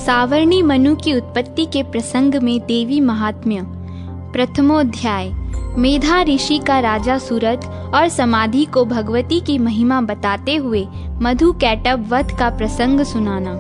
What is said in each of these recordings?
सावर्णी मनु की उत्पत्ति के प्रसंग में देवी महात्म्य। प्रथमोध्याय। मेधा ऋषि का राजा सूरत और समाधि को भगवती की महिमा बताते हुए मधु कैटभ वध का प्रसंग सुनाना।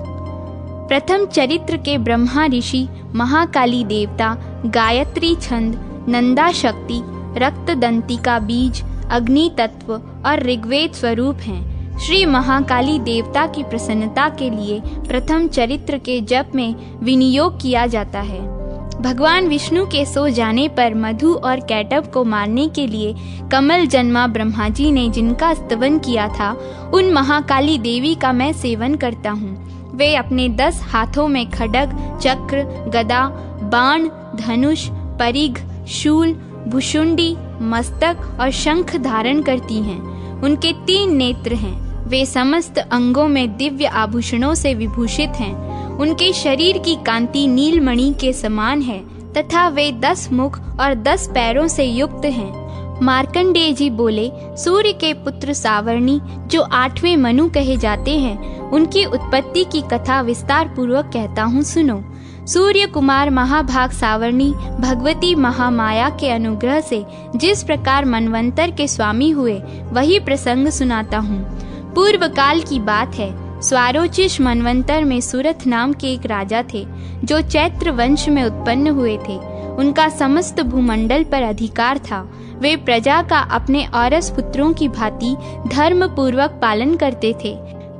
प्रथम चरित्र के ब्रह्मा ऋषि महाकाली देवता, गायत्री छंद, नंदा शक्ति, रक्तदंती का बीज, अग्नि तत्व और ऋग्वेद स्वरूप हैं। श्री महाकाली देवता की प्रसन्नता के लिए प्रथम चरित्र के जप में विनियोग किया जाता है। भगवान विष्णु के सो जाने पर मधु और कैटभ को मारने के लिए कमल जन्मा ब्रह्मा जी ने जिनका स्तवन किया था, उन महाकाली देवी का मैं सेवन करता हूँ। वे अपने 10 हाथों में खड्ग, चक्र, गदा, बाण, धनुष, परिघ, शूल, भुशुंडी, मस्तक और शंख धारण करती हैं। उनके 3 नेत्र हैं। वे समस्त अंगों में दिव्य आभूषणों से विभूषित हैं। उनके शरीर की कांति नीलमणि के समान है तथा वे 10 मुख और 10 पैरों से युक्त हैं। मार्कंडेय जी बोले, सूर्य के पुत्र सावर्णी जो 8वें मनु कहे जाते हैं, उनकी उत्पत्ति की कथा विस्तार पूर्वक कहता हूँ, सुनो। सूर्य कुमार महाभाग सावर्णी भगवती महामाया के अनुग्रह से जिस प्रकार मनवंतर के स्वामी हुए, वही प्रसंग सुनाता हूँ। पूर्व काल की बात है। स्वारोचिष मनवंतर में सूरत नाम के एक राजा थे, जो चैत्र वंश में उत्पन्न हुए थे। उनका समस्त भूमंडल पर अधिकार था। वे प्रजा का अपने औरस पुत्रों की भांति धर्म पूर्वक पालन करते थे।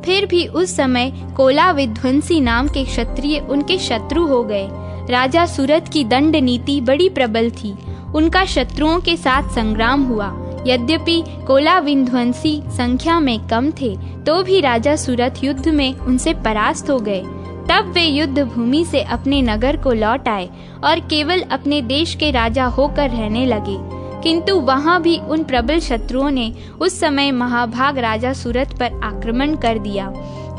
फिर भी उस समय कोला विध्वंसी नाम के क्षत्रिय उनके शत्रु हो गए। राजा सूरत की दंड नीति बड़ी प्रबल थी। उनका शत्रुओं के साथ संग्राम हुआ। यद्यपि कोला विध्वंसी संख्या में कम थे, तो भी राजा सूरत युद्ध में उनसे परास्त हो गए। तब वे युद्ध भूमि से अपने नगर को लौट आए और केवल अपने देश के राजा होकर रहने लगे। किंतु वहां भी उन प्रबल शत्रुओं ने उस समय महाभाग राजा सूरत पर आक्रमण कर दिया।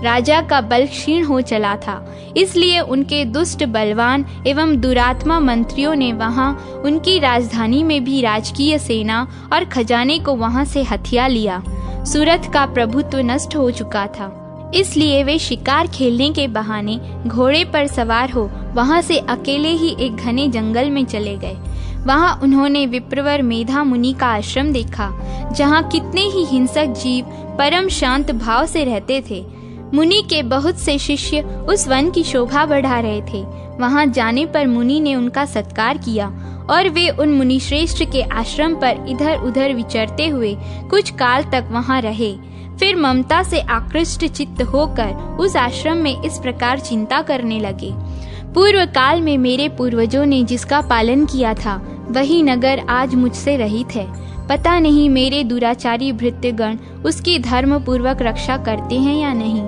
राजा का बल क्षीण हो चला था, इसलिए उनके दुष्ट, बलवान एवं दुरात्मा मंत्रियों ने वहां उनकी राजधानी में भी राजकीय सेना और खजाने को वहां से हथिया लिया। सूरत का प्रभुत्व नष्ट हो चुका था, इसलिए वे शिकार खेलने के बहाने घोड़े पर सवार हो वहां से अकेले ही एक घने जंगल में चले गए। वहां उन्होंने विप्रवर मेधा मुनि का आश्रम देखा, जहां कितने ही हिंसक जीव परम शांत भाव से रहते थे। मुनि के बहुत से शिष्य उस वन की शोभा बढ़ा रहे थे। वहां जाने पर मुनि ने उनका सत्कार किया और वे उन मुनि श्रेष्ठ के आश्रम पर इधर उधर विचरते हुए कुछ काल तक वहां रहे। फिर ममता से आकृष्ट चित्त होकर उस आश्रम में इस प्रकार चिंता करने लगे, पूर्व काल में मेरे पूर्वजों ने जिसका पालन किया था, वही नगर आज मुझसे रहित है। पता नहीं मेरे दुराचारी भृत्यगण उसकी धर्म पूर्वक रक्षा करते हैं या नहीं।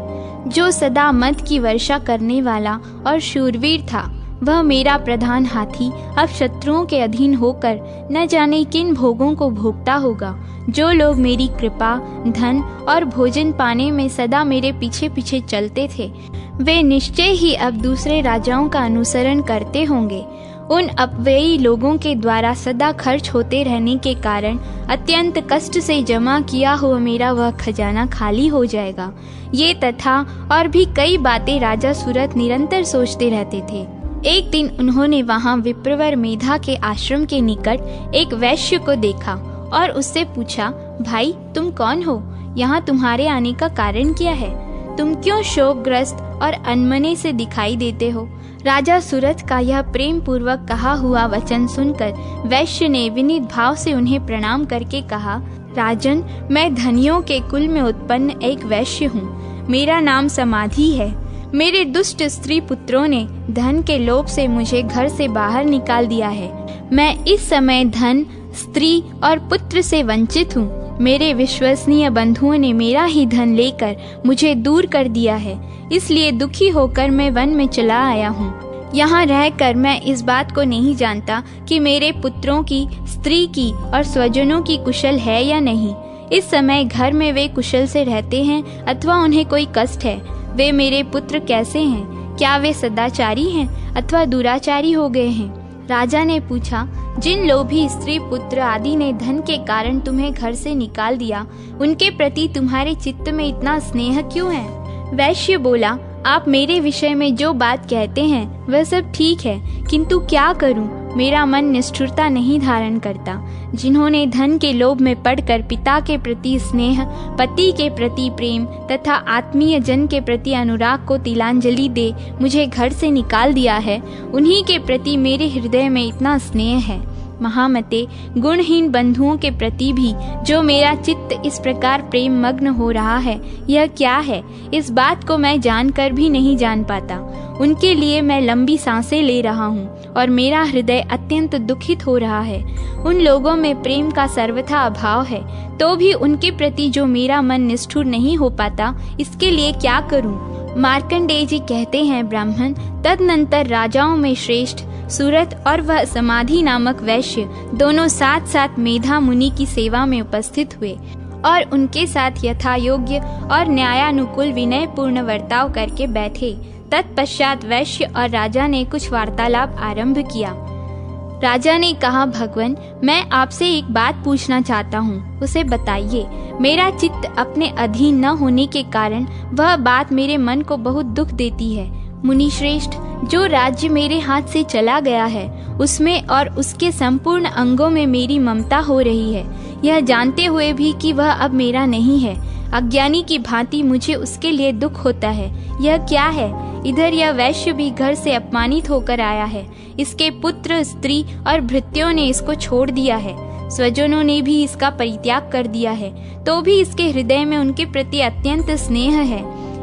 जो सदा मद की वर्षा करने वाला और शूरवीर था, वह मेरा प्रधान हाथी अब शत्रुओं के अधीन होकर न जाने किन भोगों को भोगता होगा। जो लोग मेरी कृपा, धन और भोजन पाने में सदा मेरे पीछे पीछे चलते थे, वे निश्चय ही अब दूसरे राजाओं का अनुसरण करते होंगे। उन अपव्ययी लोगों के द्वारा सदा खर्च होते रहने के कारण अत्यंत कष्ट से जमा किया हुआ मेरा वह खजाना खाली हो जाएगा। ये तथा और भी कई बातें राजा सूरत निरंतर सोचते रहते थे। एक दिन उन्होंने वहां विप्रवर मेधा के आश्रम के निकट एक वैश्य को देखा और उससे पूछा, भाई तुम कौन हो? यहाँ तुम्हारे आने का कारण क्या है? तुम क्यों शोकग्रस्त और अनमने से दिखाई देते हो? राजा सूरत का यह प्रेम पूर्वक कहा हुआ वचन सुनकर वैश्य ने विनीत भाव से उन्हें प्रणाम करके कहा, राजन, मैं धनियों के कुल में उत्पन्न एक वैश्य हूँ। मेरा नाम समाधि है। मेरे दुष्ट स्त्री पुत्रों ने धन के लोभ से मुझे घर से बाहर निकाल दिया है। मैं इस समय धन, स्त्री और पुत्र से वंचित हूँ। मेरे विश्वसनीय बंधुओं ने मेरा ही धन लेकर मुझे दूर कर दिया है, इसलिए दुखी होकर मैं वन में चला आया हूँ। यहाँ रहकर मैं इस बात को नहीं जानता कि मेरे पुत्रों की, स्त्री की और स्वजनों की कुशल है या नहीं। इस समय घर में वे कुशल से रहते हैं अथवा उन्हें कोई कष्ट है। वे मेरे पुत्र कैसे हैं? क्या वे सदाचारी हैं अथवा दुराचारी हो गए हैं? राजा ने पूछा, जिन लोभी स्त्री पुत्र आदि ने धन के कारण तुम्हें घर से निकाल दिया, उनके प्रति तुम्हारे चित्त में इतना स्नेह क्यों है? वैश्य बोला, आप मेरे विषय में जो बात कहते हैं वह सब ठीक है, किंतु क्या करूं? मेरा मन निष्ठुरता नहीं धारण करता। जिन्होंने धन के लोभ में पड़कर पिता के प्रति स्नेह, पति के प्रति प्रेम तथा आत्मीय जन के प्रति अनुराग को तिलांजलि दे मुझे घर से निकाल दिया है, उन्हीं के प्रति मेरे हृदय में इतना स्नेह है। महामते, गुणहीन बंधुओं के प्रति भी जो मेरा चित्त इस प्रकार प्रेम मग्न हो रहा है, यह क्या है? इस बात को मैं जानकर भी नहीं जान पाता। उनके लिए मैं लंबी सांसें ले रहा हूँ और मेरा हृदय अत्यंत दुखित हो रहा है। उन लोगों में प्रेम का सर्वथा अभाव है, तो भी उनके प्रति जो मेरा मन निष्ठुर नहीं हो पाता, इसके लिए क्या करूँ? मार्कंडेय जी कहते हैं, ब्राह्मण, तदनंतर राजाओं में श्रेष्ठ सूरत और वह समाधि नामक वैश्य दोनों साथ साथ मेधा मुनि की सेवा में उपस्थित हुए और उनके साथ यथा योग्य और न्यायानुकूल विनय पूर्ण वर्ताव करके बैठे। तत्पश्चात वैश्य और राजा ने कुछ वार्तालाप आरंभ किया। राजा ने कहा, भगवान, मैं आपसे एक बात पूछना चाहता हूँ, उसे बताइए। मेरा चित्त अपने अधीन न होने के कारण वह बात मेरे मन को बहुत दुख देती है। मुनि श्रेष्ठ, जो राज्य मेरे हाथ से चला गया है उसमें और उसके संपूर्ण अंगों में मेरी ममता हो रही है, यह जानते हुए भी कि वह अब मेरा नहीं है। अज्ञानी की भांति मुझे उसके लिए दुख होता है। यह क्या है? इधर यह वैश्य भी घर से अपमानित होकर आया है। इसके पुत्र, स्त्री और भृत्यों ने इसको छोड़ दिया है। स्वजनों ने भी इसका परित्याग कर दिया है, तो भी इसके हृदय में उनके प्रति अत्यंत स्नेह है।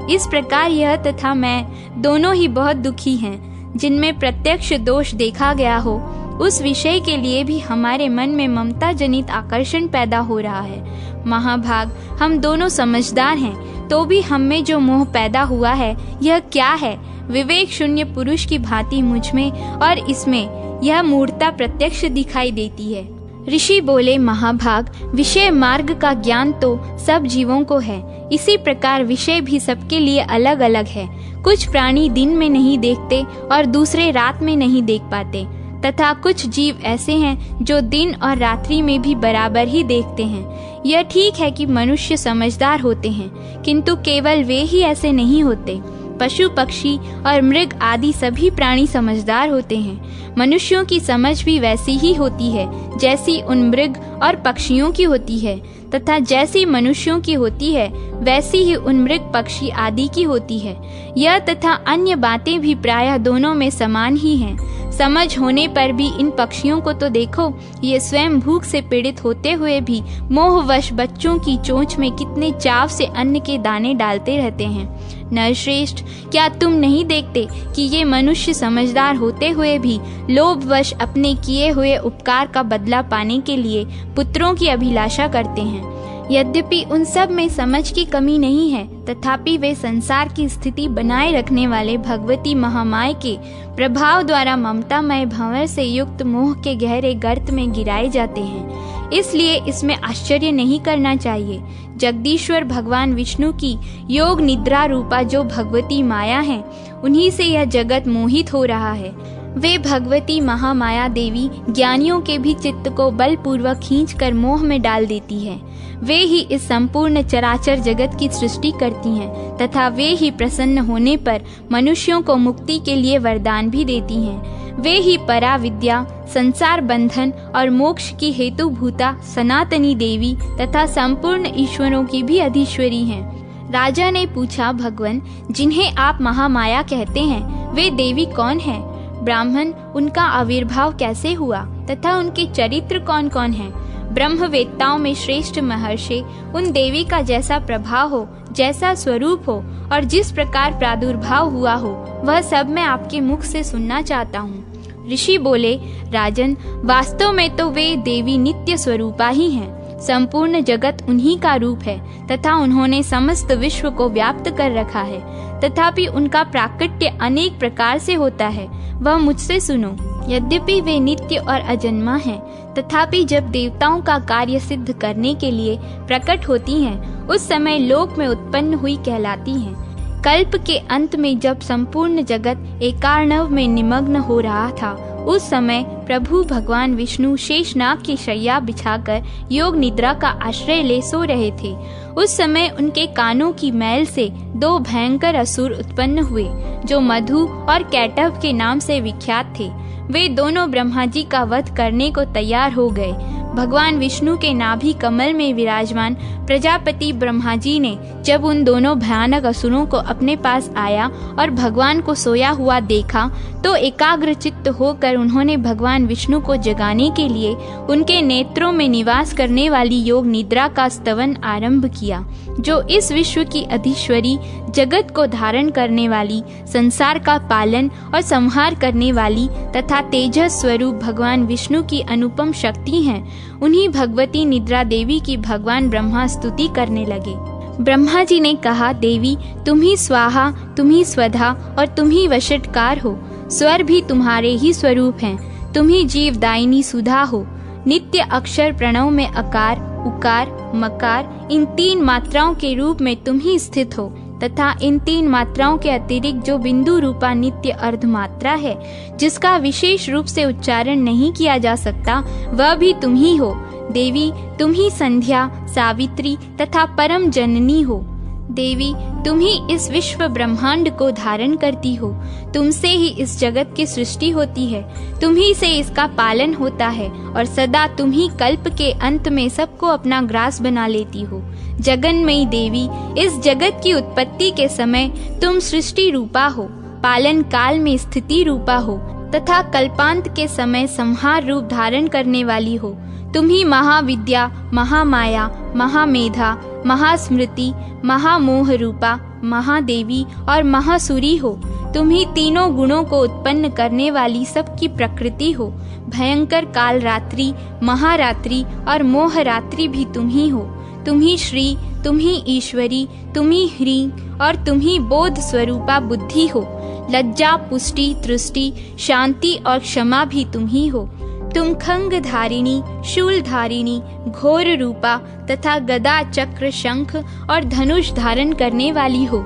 इस प्रकार यह तथा मैं दोनों ही बहुत दुखी हैं। जिनमें प्रत्यक्ष दोष देखा गया हो, उस विषय के लिए भी हमारे मन में ममता जनित आकर्षण पैदा हो रहा है। महाभाग, हम दोनों समझदार हैं, तो भी हम में जो मोह पैदा हुआ है, यह क्या है? विवेक शून्य पुरुष की भांति मुझ में और इसमें यह मूर्खता प्रत्यक्ष दिखाई देती है। ऋषि बोले, महाभाग, विषय मार्ग का ज्ञान तो सब जीवों को है। इसी प्रकार विषय भी सबके लिए अलग अलग है। कुछ प्राणी दिन में नहीं देखते और दूसरे रात में नहीं देख पाते, तथा कुछ जीव ऐसे हैं जो दिन और रात्रि में भी बराबर ही देखते हैं। यह ठीक है कि मनुष्य समझदार होते हैं, किंतु केवल वे ही ऐसे नहीं होते। पशु, पक्षी और मृग आदि सभी प्राणी समझदार होते हैं। मनुष्यों की समझ भी वैसी ही होती है जैसी उन मृग और पक्षियों की होती है, तथा जैसी मनुष्यों की होती है वैसी ही उन मृग, पक्षी आदि की होती है। यह तथा अन्य बातें भी प्रायः दोनों में समान ही हैं। समझ होने पर भी इन पक्षियों को तो देखो, ये स्वयं भूख से पीड़ित होते हुए भी मोहवश बच्चों की चोंच में कितने चाव से अन्न के दाने डालते रहते हैं। नरश्रेष्ठ, क्या तुम नहीं देखते कि ये मनुष्य समझदार होते हुए भी लोभवश अपने किए हुए उपकार का बदला पाने के लिए पुत्रों की अभिलाषा करते हैं? यद्यपि उन सब में समझ की कमी नहीं है, तथापि वे संसार की स्थिति बनाए रखने वाले भगवती महामाया के प्रभाव द्वारा ममतामय भंवर से युक्त मोह के गहरे गर्त में गिराए जाते हैं। इसलिए इसमें आश्चर्य नहीं करना चाहिए। जगदीश्वर भगवान विष्णु की योग निद्रा रूपा जो भगवती माया है, उन्हीं से यह जगत मोहित हो रहा है। वे भगवती महामाया देवी ज्ञानियों के भी चित्त को बलपूर्वक खींचकर मोह में डाल देती है। वे ही इस संपूर्ण चराचर जगत की सृष्टि करती हैं, तथा वे ही प्रसन्न होने पर मनुष्यों को मुक्ति के लिए वरदान भी देती हैं। वे ही परा विद्या, संसार बंधन और मोक्ष की हेतु भूता सनातनी देवी तथा संपूर्ण ईश्वरों की भी अधीश्वरी हैं। राजा ने पूछा, भगवान, जिन्हें आप महामाया कहते हैं, वे देवी कौन हैं? ब्राह्मण, उनका आविर्भाव कैसे हुआ तथा उनके चरित्र कौन कौन हैं? ब्रह्मवेत्ताओं में श्रेष्ठ महर्षि उन देवी का जैसा प्रभाव हो, जैसा स्वरूप हो और जिस प्रकार प्रादुर्भाव हुआ हो, वह सब मैं आपके मुख से सुनना चाहता हूँ। ऋषि बोले, राजन, वास्तव में तो वे देवी नित्य स्वरूपा ही हैं। संपूर्ण जगत उन्हीं का रूप है तथा उन्होंने समस्त विश्व को व्याप्त कर रखा है। तथापि उनका प्राकट्य अनेक प्रकार से होता है, वह मुझसे सुनो। यद्यपि वे नित्य और अजन्मा हैं, तथापि जब देवताओं का कार्य सिद्ध करने के लिए प्रकट होती हैं, उस समय लोक में उत्पन्न हुई कहलाती हैं। कल्प के अंत में जब संपूर्ण जगत एकार्णव में निमग्न हो रहा था, उस समय प्रभु भगवान विष्णु शेषनाग की शैया बिछाकर योग निद्रा का आश्रय ले सो रहे थे। उस समय उनके कानों की मैल से 2 भयंकर असुर उत्पन्न हुए, जो मधु और कैटभ के नाम से विख्यात थे। वे दोनों ब्रह्मा जी का वध करने को तैयार हो गए। भगवान विष्णु के नाभि कमल में विराजमान प्रजापति ब्रह्मा जी ने जब उन दोनों भयानक असुरों को अपने पास आया और भगवान को सोया हुआ देखा, तो एकाग्रचित्त होकर उन्होंने भगवान विष्णु को जगाने के लिए उनके नेत्रों में निवास करने वाली योग निद्रा का स्तवन आरंभ किया, जो इस विश्व की अधीश्वरी, जगत को धारण करने वाली, संसार का पालन और संहार करने वाली तथा तेजस स्वरूप भगवान विष्णु की अनुपम शक्ति हैं। उन्हीं भगवती निद्रा देवी की भगवान ब्रह्मा स्तुति करने लगे। ब्रह्मा जी ने कहा, देवी तुम ही स्वाहा, तुम ही स्वधा और तुम ही वशटकार हो। स्वर भी तुम्हारे ही स्वरूप हैं। तुम ही जीवदायिनी सुधा हो। नित्य अक्षर प्रणव में अकार, उकार, मकार इन 3 मात्राओं के रूप में तुम ही स्थित हो तथा इन 3 मात्राओं के अतिरिक्त जो बिंदु रूपा नित्य अर्ध मात्रा है, जिसका विशेष रूप से उच्चारण नहीं किया जा सकता, वह भी तुम ही हो। देवी तुम ही संध्या, सावित्री तथा परम जननी हो। देवी तुम ही इस विश्व ब्रह्मांड को धारण करती हो। तुमसे ही इस जगत की सृष्टि होती है, तुम ही से इसका पालन होता है और सदा तुम ही कल्प के अंत में सबको अपना ग्रास बना लेती हो। जगन्मयी देवी, इस जगत की उत्पत्ति के समय तुम सृष्टि रूपा हो, पालन काल में स्थिति रूपा हो तथा कल्पांत के समय संहार रूप धारण करने वाली हो। तुम ही महाविद्या, महामाया, महामेधा, महास्मृति, महामोह रूपा, महादेवी और महासुरी हो। तुम ही तीनों गुणों को उत्पन्न करने वाली सबकी प्रकृति हो। भयंकर काल रात्रि, महारात्रि और मोह रात्रि भी तुम ही हो। तुम ही श्री, तुम ही ईश्वरी, तुम ही ह्रीं और तुम ही बोध स्वरूपा बुद्धि हो। लज्जा, पुष्टि, तृष्टि, शांति और क्षमा भी तुम ही हो। तुम खंग धारिणी, शूल धारिणी, घोर रूपा तथा गदा, चक्र, शंख और धनुष धारण करने वाली हो।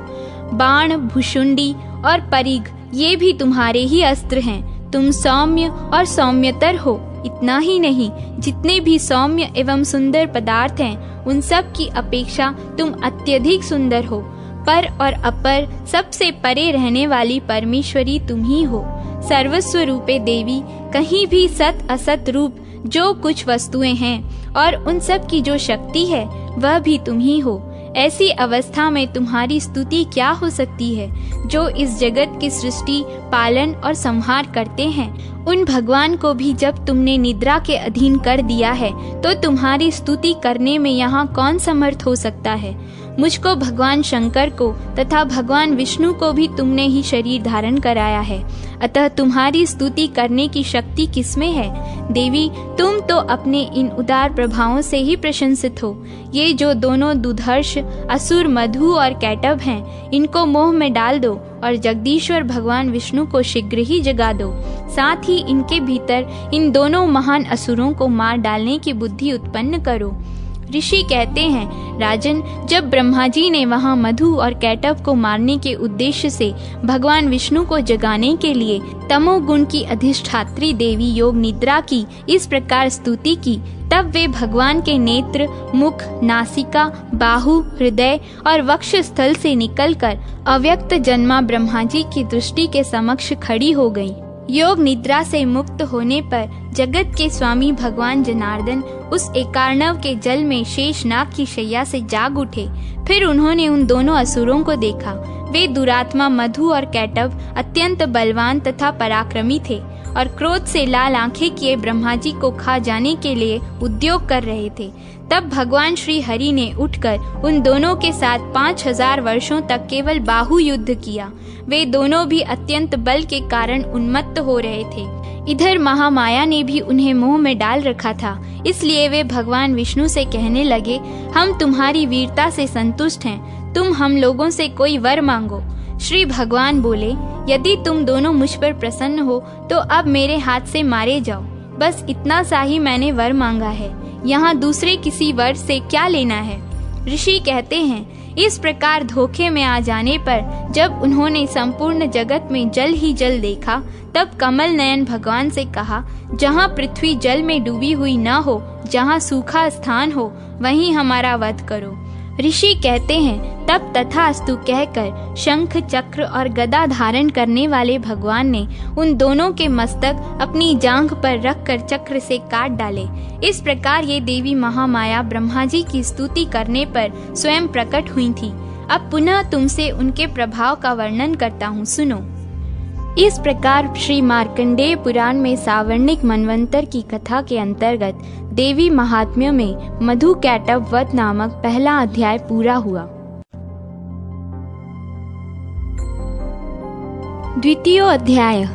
बाण, भुषुंडी और परिघ ये भी तुम्हारे ही अस्त्र हैं। तुम सौम्य और सौम्यतर हो। इतना ही नहीं, जितने भी सौम्य एवं सुंदर पदार्थ हैं, उन सब की अपेक्षा तुम अत्यधिक सुंदर हो। पर और अपर सबसे परे रहने वाली परमेश्वरी तुम ही हो। सर्वस्व रूपे देवी, कहीं भी सत असत रूप जो कुछ वस्तुएं हैं और उन सब की जो शक्ति है, वह भी तुम ही हो। ऐसी अवस्था में तुम्हारी स्तुति क्या हो सकती है, जो इस जगत की सृष्टि, पालन और संहार करते हैं। उन भगवान को भी जब तुमने निद्रा के अधीन कर दिया है, तो तुम्हारी स्तुति करने में यहाँ कौन समर्थ हो सकता है। मुझको भगवान शंकर को तथा भगवान विष्णु को भी तुमने ही शरीर धारण कराया है, अतः तुम्हारी स्तुति करने की शक्ति किसमें है। देवी तुम तो अपने इन उदार प्रभावों से ही प्रशंसित हो। ये जो दोनों दुधर्ष असुर मधु और कैटभ हैं, इनको मोह में डाल दो और जगदीश्वर भगवान विष्णु को शीघ्र ही जगा दो। साथ ही इनके भीतर इन दोनों महान असुरों को मार डालने की बुद्धि उत्पन्न करो। ऋषि कहते हैं, राजन, जब ब्रह्मा जी ने वहाँ मधु और कैटभ को मारने के उद्देश्य से भगवान विष्णु को जगाने के लिए तमोगुण की अधिष्ठात्री देवी योग निद्रा की इस प्रकार स्तुति की, तब वे भगवान के नेत्र, मुख, नासिका, बाहु, हृदय और वक्ष स्थल से निकलकर अव्यक्त जन्मा ब्रह्मा जी की दृष्टि के समक्ष खड़ी हो गई। योग निद्रा से मुक्त होने पर जगत के स्वामी भगवान जनार्दन उस एकार्णव के जल में शेषनाग की शैया से जाग उठे। फिर उन्होंने उन दोनों असुरों को देखा। वे दुरात्मा मधु और कैटभ अत्यंत बलवान तथा पराक्रमी थे और क्रोध से लाल आंखें किए ब्रह्मा जी को खा जाने के लिए उद्योग कर रहे थे। तब भगवान श्री हरि ने उठकर उन दोनों के साथ 5000 वर्षों तक केवल बाहु युद्ध किया। वे दोनों भी अत्यंत बल के कारण उन्मत्त हो रहे थे। इधर महामाया ने भी उन्हें मोह में डाल रखा था, इसलिए वे भगवान विष्णु से कहने लगे, हम तुम्हारी वीरता से संतुष्ट हैं, तुम हम लोगों से कोई वर मांगो। श्री भगवान बोले, यदि तुम दोनों मुझ पर प्रसन्न हो तो अब मेरे हाथ से मारे जाओ। बस इतना सा ही मैंने वर मांगा है, यहाँ दूसरे किसी वर से क्या लेना है। ऋषि कहते हैं, इस प्रकार धोखे में आ जाने पर जब उन्होंने संपूर्ण जगत में जल ही जल देखा, तब कमल नयन भगवान से कहा, जहाँ पृथ्वी जल में डूबी हुई न हो, जहाँ सूखा स्थान हो, वहीं हमारा वध करो। ऋषि कहते हैं, तब तथास्तु कहकर शंख चक्र और गदा धारण करने वाले भगवान ने उन दोनों के मस्तक अपनी जांघ पर रखकर चक्र से काट डाले। इस प्रकार ये देवी महामाया ब्रह्मा जी की स्तुति करने पर स्वयं प्रकट हुई थी। अब पुनः तुमसे उनके प्रभाव का वर्णन करता हूँ, सुनो। इस प्रकार श्री मार्कंडेय पुराण में सावर्णिक मनवंतर की कथा के अंतर्गत देवी महात्म्य में मधु कैटभ वध नामक पहला अध्याय पूरा हुआ। द्वितीय अध्याय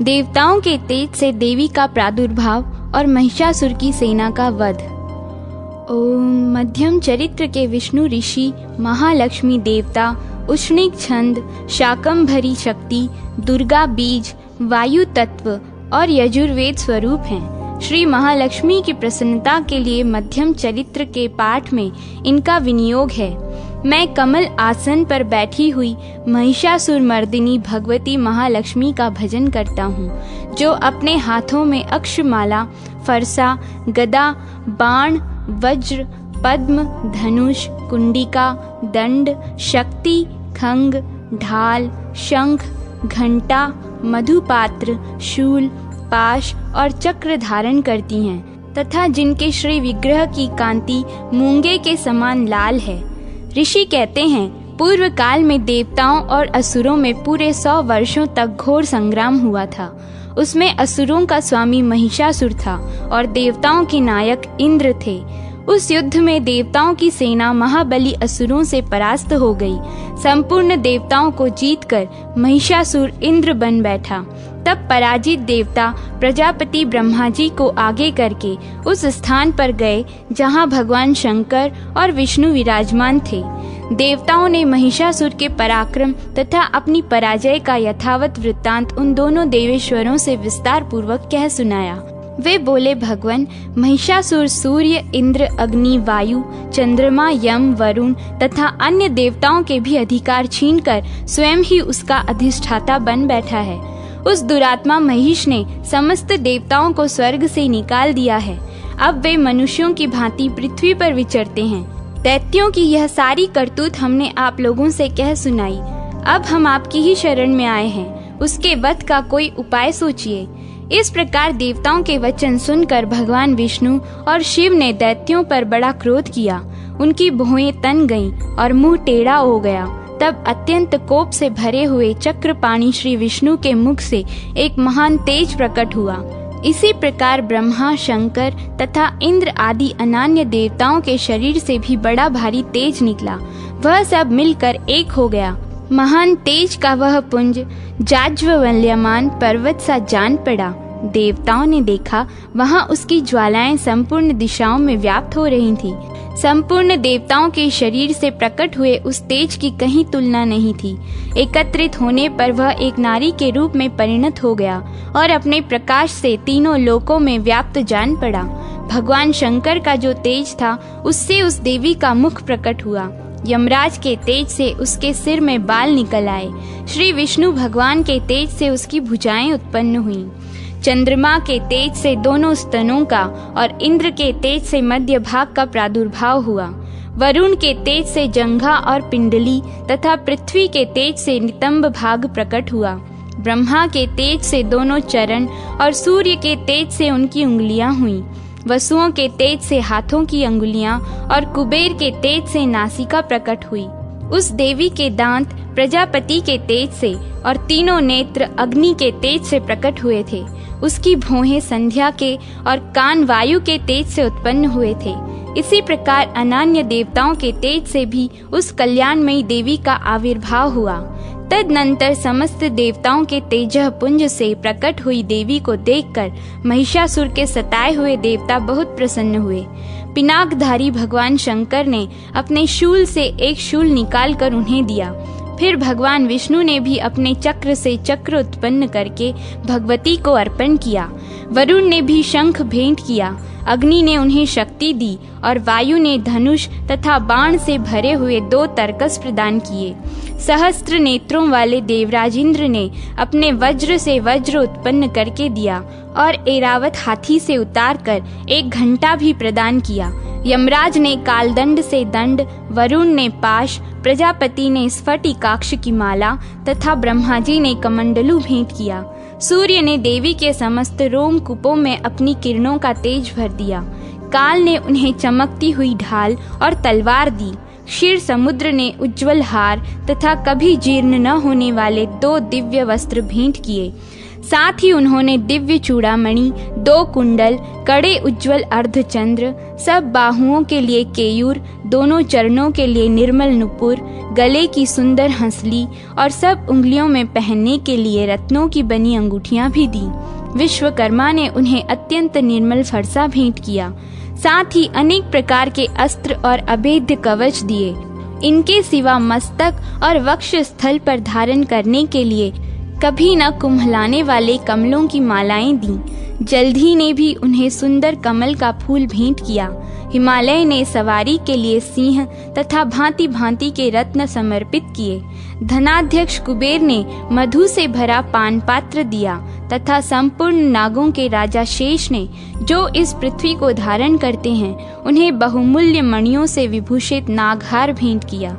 देवताओं के तेज से देवी का प्रादुर्भाव और महिषासुर की सेना का वध। ओम। मध्यम चरित्र के विष्णु ऋषि, महालक्ष्मी देवता, उष्णिक छंद, शाकंभरी शक्ति, दुर्गा बीज, वायु तत्व और यजुर्वेद स्वरूप हैं। श्री महालक्ष्मी की प्रसन्नता के लिए मध्यम चरित्र के पाठ में इनका विनियोग है। मैं कमल आसन पर बैठी हुई महिषासुर मर्दिनी भगवती महालक्ष्मी का भजन करता हूँ, जो अपने हाथों में अक्षमाला, फरसा, गदा, बाण, वज्र, पद्म, धनुष, कुंडिका, दंड, शक्ति, खंग, ढाल, शंख, घंटा, मधुपात्र, शूल, पाश और चक्र धारण करती हैं, तथा जिनके श्री विग्रह की कांति मूंगे के समान लाल है। ऋषि कहते हैं, पूर्व काल में देवताओं और असुरों में पूरे 100 वर्षों तक घोर संग्राम हुआ था। उसमें असुरों का स्वामी महिषासुर था और देवताओं के नायक इंद्र थे। उस युद्ध में देवताओं की सेना महाबली असुरों से परास्त हो गई। संपूर्ण देवताओं को जीतकर महिषासुर इंद्र बन बैठा। तब पराजित देवता प्रजापति ब्रह्मा जी को आगे करके उस स्थान पर गए जहां भगवान शंकर और विष्णु विराजमान थे। देवताओं ने महिषासुर के पराक्रम तथा अपनी पराजय का यथावत वृत्तांत उन दोनों देवेश्वरों से विस्तार पूर्वक कह सुनाया। वे बोले, भगवान, महिषासुर सूर्य, इंद्र, अग्नि, वायु, चंद्रमा, यम, वरुण तथा अन्य देवताओं के भी अधिकार छीनकर स्वयं ही उसका अधिष्ठाता बन बैठा है। उस दुरात्मा महिष ने समस्त देवताओं को स्वर्ग से निकाल दिया है। अब वे मनुष्यों की भांति पृथ्वी पर विचरते हैं। दैत्यों की यह सारी करतूत हमने आप लोगों से कह सुनाई। अब हम आपकी ही शरण में आए हैं। उसके वध का कोई उपाय सोचिए। इस प्रकार देवताओं के वचन सुनकर भगवान विष्णु और शिव ने दैत्यों पर बड़ा क्रोध किया। उनकी भौहें तन गईं और मुंह टेढ़ा हो गया। तब अत्यंत कोप से भरे हुए चक्रपाणी श्री विष्णु के मुख से एक महान तेज प्रकट हुआ। इसी प्रकार ब्रह्मा, शंकर तथा इंद्र आदि अनान्य देवताओं के शरीर से भी बड़ा भारी तेज निकला। वह सब मिलकर एक हो गया। महान तेज का वह पुंज जाज्वल्यमान पर्वत सा जान पड़ा। देवताओं ने देखा, वहां उसकी ज्वालाएं संपूर्ण दिशाओं में व्याप्त हो रही थीं। संपूर्ण देवताओं के शरीर से प्रकट हुए उस तेज की कहीं तुलना नहीं थी। एकत्रित होने पर वह एक नारी के रूप में परिणत हो गया और अपने प्रकाश से तीनों लोकों में व्याप्त जान पड़ा। भगवान शंकर का जो तेज था, उससे उस देवी का मुख प्रकट हुआ। यमराज के तेज से उसके सिर में बाल निकल आए। श्री विष्णु भगवान के तेज से उसकी भुजाएं उत्पन्न हुईं। चंद्रमा के तेज से दोनों स्तनों का और इंद्र के तेज से मध्य भाग का प्रादुर्भाव हुआ। वरुण के तेज से जंघा और पिंडली तथा पृथ्वी के तेज से नितंब भाग प्रकट हुआ। ब्रह्मा के तेज से दोनों चरण और सूर्य के तेज से उनकी उंगलियां हुईं। वसुओं के तेज से हाथों की अंगुलियां और कुबेर के तेज से नासिका प्रकट हुई। उस देवी के दांत प्रजापति के तेज से और तीनों नेत्र अग्नि के तेज से प्रकट हुए थे। उसकी भौहें संध्या के और कान वायु के तेज से उत्पन्न हुए थे। इसी प्रकार अनान्य देवताओं के तेज से भी उस कल्याणमयी देवी का आविर्भाव हुआ। तदनंतर समस्त देवताओं के तेजः पुंज से प्रकट हुई देवी को देखकर महिषासुर के सताए हुए देवता बहुत प्रसन्न हुए। पिनाकधारी भगवान शंकर ने अपने शूल से एक शूल निकालकर उन्हें दिया। फिर भगवान विष्णु ने भी अपने चक्र से चक्र उत्पन्न करके भगवती को अर्पण किया। वरुण ने भी शंख भेंट किया। अग्नि ने उन्हें शक्ति दी और वायु ने धनुष तथा बाण से भरे हुए 2 तरकस प्रदान किए। सहस्त्र नेत्रों वाले देवराज इंद्र ने अपने वज्र से वज्र उत्पन्न करके दिया और ऐरावत हाथी से उतारकर 1 घंटा भी प्रदान किया। यमराज ने कालदंड से दंड, वरुण ने पाश, प्रजापति ने स्फटिकाक्ष की माला तथा ब्रह्मा जी ने कमंडलू भेंट किया। सूर्य ने देवी के समस्त रोमकूपों में अपनी किरणों का तेज भर दिया। काल ने उन्हें चमकती हुई ढाल और तलवार दी। क्षीर समुद्र ने उज्जवल हार तथा कभी जीर्ण न होने वाले 2 दिव्य वस्त्र भेंट किए। साथ ही उन्होंने दिव्य चूड़ामणि, 2 कुंडल, कड़े उज्जवल अर्धचंद्र, सब बाहुओं के लिए केयूर, दोनों चरणों के लिए निर्मल नुपुर, गले की सुंदर हंसली और सब उंगलियों में पहनने के लिए रत्नों की बनी अंगूठियां भी दी। विश्वकर्मा ने उन्हें अत्यंत निर्मल फरसा भेंट किया। साथ ही अनेक प्रकार के अस्त्र और अभेद्य कवच दिए। इनके सिवा मस्तक और वक्ष स्थल पर धारण करने के लिए कभी न कुम्हलाने वाले कमलों की मालाएं दी। जलधि ने भी उन्हें सुंदर कमल का फूल भेंट किया। हिमालय ने सवारी के लिए सिंह तथा भांति भांति के रत्न समर्पित किए। धनाध्यक्ष कुबेर ने मधु से भरा पान पात्र दिया तथा संपूर्ण नागों के राजा शेष ने, जो इस पृथ्वी को धारण करते हैं, उन्हें बहुमूल्य मणियों से विभूषित नागहार भेंट किया।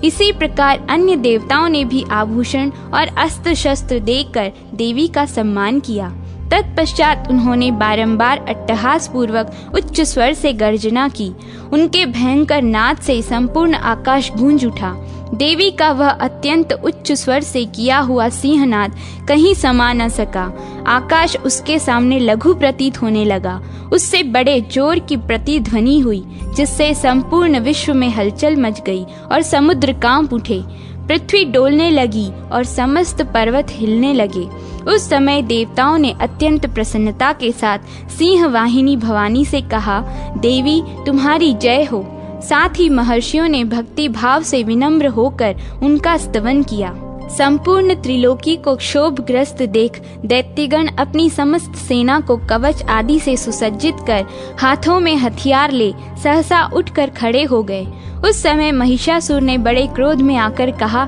इसी प्रकार अन्य देवताओं ने भी आभूषण और अस्त्र शस्त्र देकर देवी का सम्मान किया। तत्पश्चात उन्होंने बारंबार अट्टहास पूर्वक उच्च स्वर से गर्जना की। उनके भयंकर नाद से संपूर्ण आकाश गूंज उठा। देवी का वह अत्यंत उच्च स्वर से किया हुआ सिंहनाद कहीं समा न सका। आकाश उसके सामने लघु प्रतीत होने लगा। उससे बड़े जोर की प्रतिध्वनि हुई, जिससे संपूर्ण विश्व में हलचल मच गई और समुद्र कांप उठे। पृथ्वी डोलने लगी और समस्त पर्वत हिलने लगे। उस समय देवताओं ने अत्यंत प्रसन्नता के साथ सिंह वाहिनी भवानी से कहा, देवी तुम्हारी जय हो। साथ ही महर्षियों ने भक्ति भाव से विनम्र होकर उनका स्तवन किया। संपूर्ण त्रिलोकी को क्षोभग्रस्त देख दैत्यगण अपनी समस्त सेना को कवच आदि से सुसज्जित कर हाथों में हथियार ले सहसा उठकर खड़े हो गए। उस समय महिषासुर ने बड़े क्रोध में आकर कहा,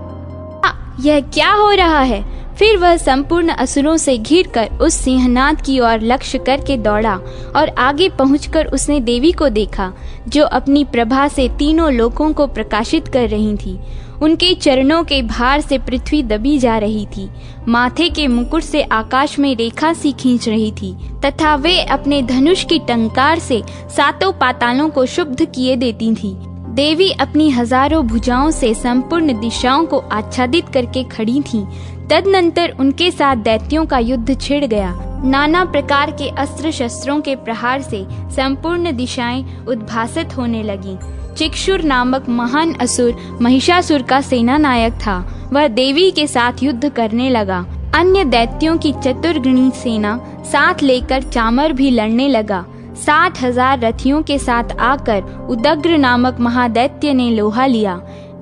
यह क्या हो रहा है? फिर वह संपूर्ण असुरों से घिरकर उस सिंहनाद की ओर लक्ष्य करके दौड़ा और आगे पहुंचकर उसने देवी को देखा, जो अपनी प्रभा से तीनों लोकों को प्रकाशित कर रही थी। उनके चरणों के भार से पृथ्वी दबी जा रही थी। माथे के मुकुट से आकाश में रेखा सी खींच रही थी तथा वे अपने धनुष की टंकार से 7 पातालों को शुद्ध किए देती थी। देवी अपनी हजारों भुजाओं से संपूर्ण दिशाओं को आच्छादित करके खड़ी थीं। तदनंतर उनके साथ दैत्यों का युद्ध छिड़ गया। नाना प्रकार के अस्त्र शस्त्रों के प्रहार से संपूर्ण दिशाएं उद्भासित होने लगीं। चिक्षुर नामक महान असुर महिषासुर का सेना नायक था। वह देवी के साथ युद्ध करने लगा। अन्य दैत्यों की चतुर्गुणी सेना साथ लेकर चामर भी लड़ने लगा। 60,000 रथियों के साथ आकर उदग्र नामक महादैत्य ने लोहा लिया।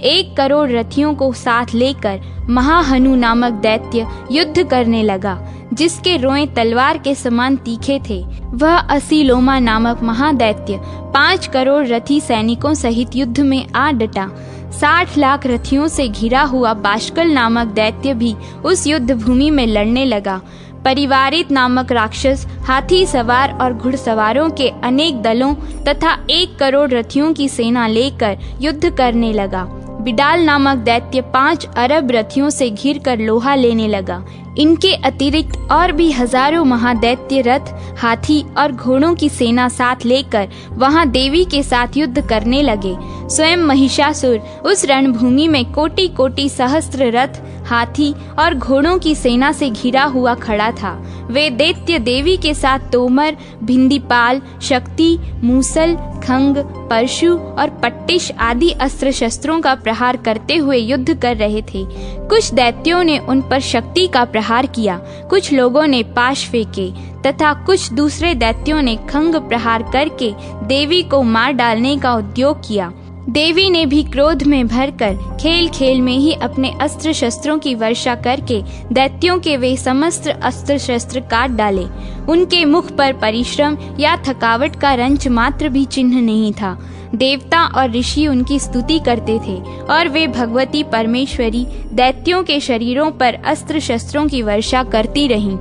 1 करोड़ रथियों को साथ लेकर महाहनु नामक दैत्य युद्ध करने लगा, जिसके रोएं तलवार के समान तीखे थे। वह असीलोमा नामक महादैत्य 5 करोड़ रथी सैनिकों सहित युद्ध में आ डटा। 60 लाख रथियों से घिरा हुआ बाष्कल नामक दैत्य भी उस युद्ध भूमि में लड़ने लगा। परिवारित नामक राक्षस हाथी सवार और घुड़सवारों के अनेक दलों तथा 1 करोड़ रथियों की सेना लेकर युद्ध करने लगा। बिडाल नामक दैत्य 5 अरब रथियों से घिरकर लोहा लेने लगा। इनके अतिरिक्त और भी हजारों महादैत्य रथ, हाथी और घोड़ों की सेना साथ लेकर वहां देवी के साथ युद्ध करने लगे। स्वयं महिषासुर उस रणभूमि में कोटि कोटि सहस्त्र रथ, हाथी और घोड़ों की सेना से घिरा हुआ खड़ा था। वे दैत्य देवी के साथ तोमर, भिंदीपाल, शक्ति, मूसल, खंग, परशु और पट्टिश आदि अस्त्र शस्त्रों का प्रहार करते हुए युद्ध कर रहे थे। कुछ दैत्यों ने उन पर शक्ति का प्रहार किया, कुछ लोगों ने पाश फेंके तथा कुछ दूसरे दैत्यों ने खंग प्रहार करके देवी को मार डालने का उद्योग किया। देवी ने भी क्रोध में भरकर खेल खेल में ही अपने अस्त्र शस्त्रों की वर्षा करके दैत्यों के वे समस्त अस्त्र शस्त्र काट डाले। उनके मुख पर परिश्रम या थकावट का रंच मात्र भी चिन्ह नहीं था। देवता और ऋषि उनकी स्तुति करते थे और वे भगवती परमेश्वरी दैत्यों के शरीरों पर अस्त्र शस्त्रों की वर्षा करती रहीं।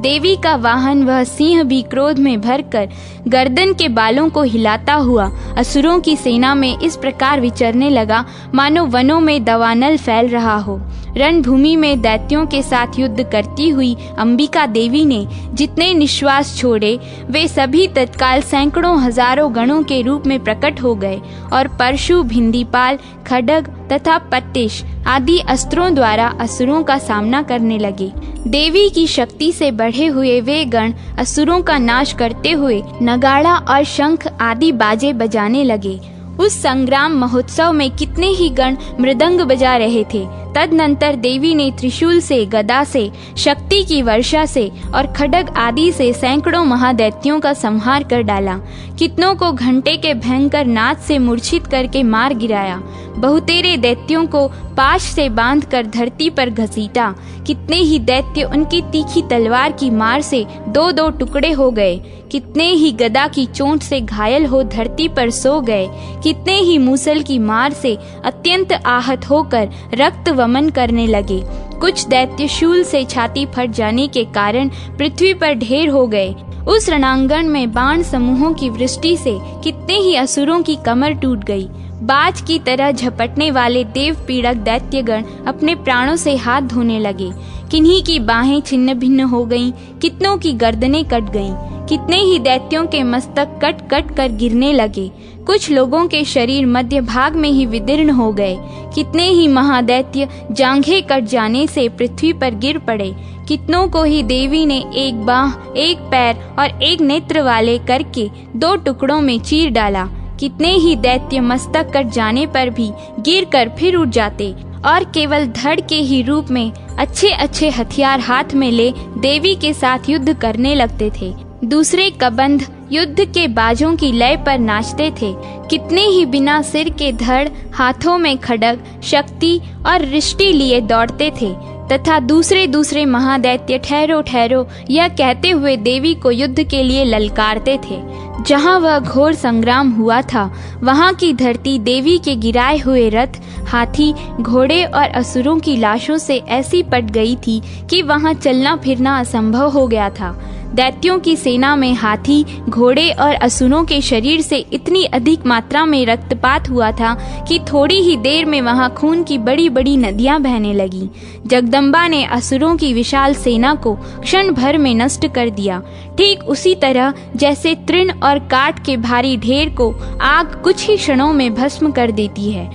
देवी का वाहन वह सिंह भी क्रोध में भरकर गर्दन के बालों को हिलाता हुआ असुरों की सेना में इस प्रकार विचरने लगा मानो वनों में दवानल फैल रहा हो। रणभूमि में दैत्यों के साथ युद्ध करती हुई अंबिका देवी ने जितने निश्वास छोड़े वे सभी तत्काल सैकड़ों हजारों गणों के रूप में प्रकट हो गए और परशु, भिंदीपाल, खड्ग तथा पट्टिश आदि अस्त्रों द्वारा असुरों का सामना करने लगे। देवी की शक्ति से बढ़े हुए वे गण असुरों का नाश करते हुए नगाड़ा और शंख आदि बाजे बजाने लगे। उस संग्राम महोत्सव में कितने ही गण मृदंग बजा रहे थे। तदनंतर देवी ने त्रिशूल से, गदा से, शक्ति की वर्षा से और खड्ग आदि से सैकड़ों महादैत्यों का संहार कर डाला। कितनों को घंटे के भयंकर नाद से मूर्छित करके मार गिराया। बहुतेरे दैत्यों को पाश से बांधकर धरती पर घसीटा। कितने ही दैत्य उनकी तीखी तलवार की मार से दो दो टुकड़े हो गए। कितने ही गदा की चोट से घायल हो धरती पर सो गए। कितने ही मूसल की मार से अत्यंत आहत होकर रक्त वमन करने लगे। कुछ दैत्य शूल से छाती फट जाने के कारण पृथ्वी पर ढेर हो गए। उस रणांगण में बाण समूहों की वृष्टि से कितने ही असुरों की कमर टूट गई। बाज की तरह झपटने वाले देव पीड़क दैत्यगण अपने प्राणों से हाथ धोने लगे। किन्हीं की बाहें छिन्न भिन्न हो गईं, कितनों की गर्दनें कट गईं। कितने ही दैत्यों के मस्तक कट कट कर गिरने लगे। कुछ लोगों के शरीर मध्य भाग में ही विदीर्ण हो गए। कितने ही महादैत्य जांघें कट जाने से पृथ्वी पर गिर पड़े। कितनों को ही देवी ने एक बाह, एक पैर और एक नेत्र वाले करके दो टुकड़ों में चीर डाला। कितने ही दैत्य मस्तक कट जाने पर भी गिर कर फिर उठ जाते और केवल धड़ के ही रूप में अच्छे अच्छे हथियार हाथ में ले देवी के साथ युद्ध करने लगते थे। दूसरे कबंध युद्ध के बाजों की लय पर नाचते थे। कितने ही बिना सिर के धड़, हाथों में खड्ग, शक्ति और रिष्टि लिए दौड़ते थे तथा दूसरे दूसरे महादैत्य ठहरो ठहरो यह कहते हुए देवी को युद्ध के लिए ललकारते थे। जहाँ वह घोर संग्राम हुआ था वहाँ की धरती देवी के गिराए हुए रथ, हाथी, घोड़े और असुरों की लाशों से ऐसी पट गई थी कि वहाँ चलना फिरना असंभव हो गया था। दैत्यों की सेना में हाथी, घोड़े और असुरों के शरीर से इतनी अधिक मात्रा में रक्तपात हुआ था कि थोड़ी ही देर में वहां खून की बड़ी बड़ी नदियां बहने लगीं। जगदम्बा ने असुरों की विशाल सेना को क्षण भर में नष्ट कर दिया। ठीक उसी तरह जैसे तृण और काठ के भारी ढेर को आग कुछ ही क्षणों में भस्म कर देती है।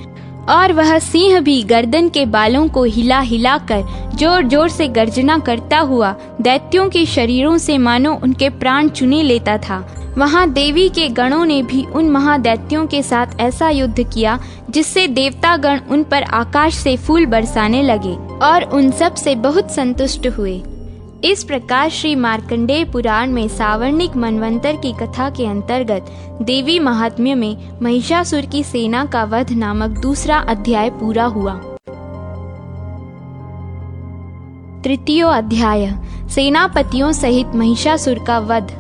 और वह सिंह भी गर्दन के बालों को हिला हिला कर जोर जोर से गर्जना करता हुआ दैत्यों के शरीरों से मानो उनके प्राण चुने लेता था। वहां देवी के गणों ने भी उन महादैत्यों के साथ ऐसा युद्ध किया जिससे देवतागण उन पर आकाश से फूल बरसाने लगे और उन सब से बहुत संतुष्ट हुए। इस प्रकार श्री मार्कंडेय पुराण में सावर्णिक मनवंतर की कथा के अंतर्गत देवी महात्म्य में महिषासुर की सेना का वध नामक दूसरा अध्याय पूरा हुआ। तृतीय अध्याय सेनापतियों सहित महिषासुर का वध।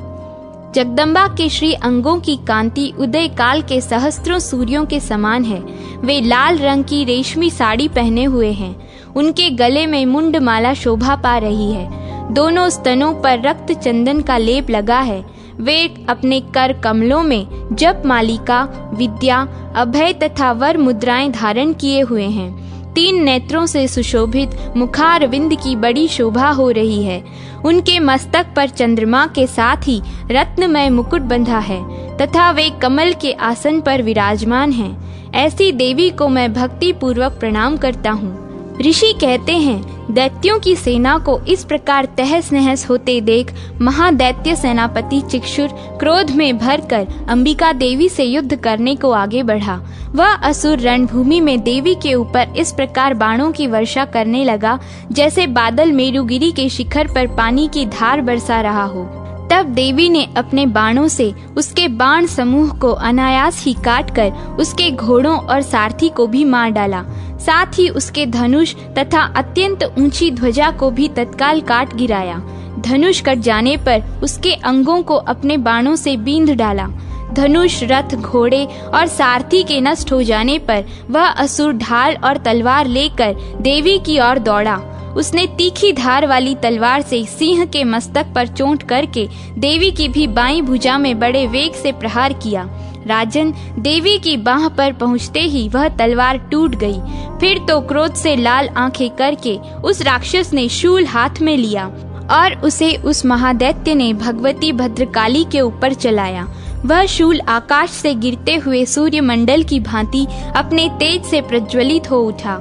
जगदम्बा के श्री अंगों की कांति उदय काल के सहस्त्रों सूर्यों के समान है। वे लाल रंग की रेशमी साड़ी पहने हुए हैं। उनके गले में मुंड माला शोभा पा रही है। दोनों स्तनों पर रक्त चंदन का लेप लगा है। वे अपने कर कमलों में जप मालिका, विद्या, अभय तथा वर मुद्राएं धारण किए हुए हैं। 3 नेत्रों से सुशोभित मुखारविंद की बड़ी शोभा हो रही है। उनके मस्तक पर चंद्रमा के साथ ही रत्नमय मुकुट बंधा है तथा वे कमल के आसन पर विराजमान हैं। ऐसी देवी को मैं भक्ति पूर्वक प्रणाम करता हूँ। ऋषि कहते हैं, दैत्यों की सेना को इस प्रकार तहस नहस होते देख महादैत्य सेनापति चिक्षुर क्रोध में भरकर अंबिका देवी से युद्ध करने को आगे बढ़ा। वह असुर रणभूमि में देवी के ऊपर इस प्रकार बाणों की वर्षा करने लगा जैसे बादल मेरुगिरी के शिखर पर पानी की धार बरसा रहा हो। तब देवी ने अपने बाणों से उसके बाण समूह को अनायास ही काटकर उसके घोड़ों और सारथी को भी मार डाला। साथ ही उसके धनुष तथा अत्यंत ऊंची ध्वजा को भी तत्काल काट गिराया। धनुष कट जाने पर उसके अंगों को अपने बाणों से बींध डाला। धनुष, रथ, घोड़े और सारथी के नष्ट हो जाने पर वह असुर ढाल और तलवार लेकर देवी की ओर दौड़ा। उसने तीखी धार वाली तलवार से सिंह के मस्तक पर चोट करके देवी की भी बाईं भुजा में बड़े वेग से प्रहार किया। राजन, देवी की बाह पर पहुंचते ही वह तलवार टूट गई। फिर तो क्रोध से लाल आंखें करके उस राक्षस ने शूल हाथ में लिया और उसे उस महादैत्य ने भगवती भद्रकाली के ऊपर चलाया। वह शूल आकाश से गिरते हुए सूर्यमंडल की भांति अपने तेज से प्रज्वलित हो उठा।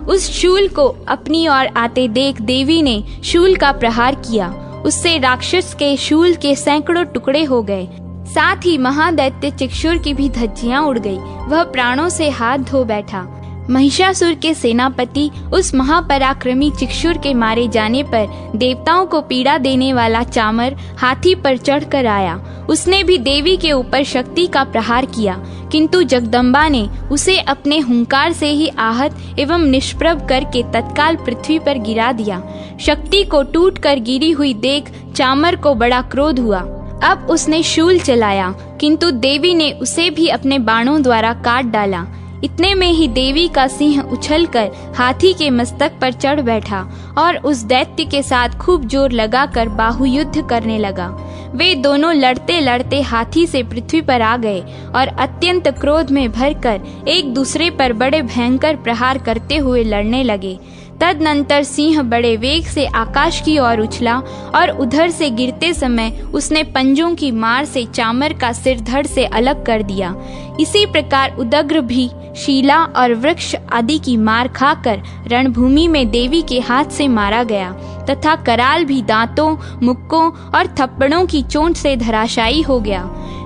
उस शूल को अपनी ओर आते देख देवी ने शूल का प्रहार किया। उससे राक्षस के शूल के सैकड़ों टुकड़े हो गए। साथ ही महादैत्य चिक्षुर की भी धज्जियां उड़ गई। वह प्राणों से हाथ धो बैठा। महिषासुर के सेनापति उस महापराक्रमी चिक्षुर के मारे जाने पर देवताओं को पीड़ा देने वाला चामर हाथी पर चढ़कर आया। उसने भी देवी के ऊपर शक्ति का प्रहार किया, किंतु जगदम्बा ने उसे अपने हुंकार से ही आहत एवं निष्प्रभ करके तत्काल पृथ्वी पर गिरा दिया। शक्ति को टूटकर गिरी हुई देख चामर को बड़ा क्रोध हुआ। अब उसने शूल चलाया, किंतु देवी ने उसे भी अपने बाणों द्वारा काट डाला। इतने में ही देवी का सिंह उछलकर हाथी के मस्तक पर चढ़ बैठा और उस दैत्य के साथ खूब जोर लगाकर बाहुयुद्ध करने लगा। वे दोनों लड़ते लड़ते हाथी से पृथ्वी पर आ गए और अत्यंत क्रोध में भरकर एक दूसरे पर बड़े भयंकर प्रहार करते हुए लड़ने लगे। तदनंतर सिंह बड़े वेग से आकाश की ओर उछला और उधर से गिरते समय उसने पंजों की मार से चामर का सिर धड़ से अलग कर दिया। इसी प्रकार उदग्र भी शीला और वृक्ष आदि की मार खाकर रणभूमि में देवी के हाथ से मारा गया तथा कराल भी दांतों, मुक्कों और थप्पड़ों की चोट से धराशायी हो गया।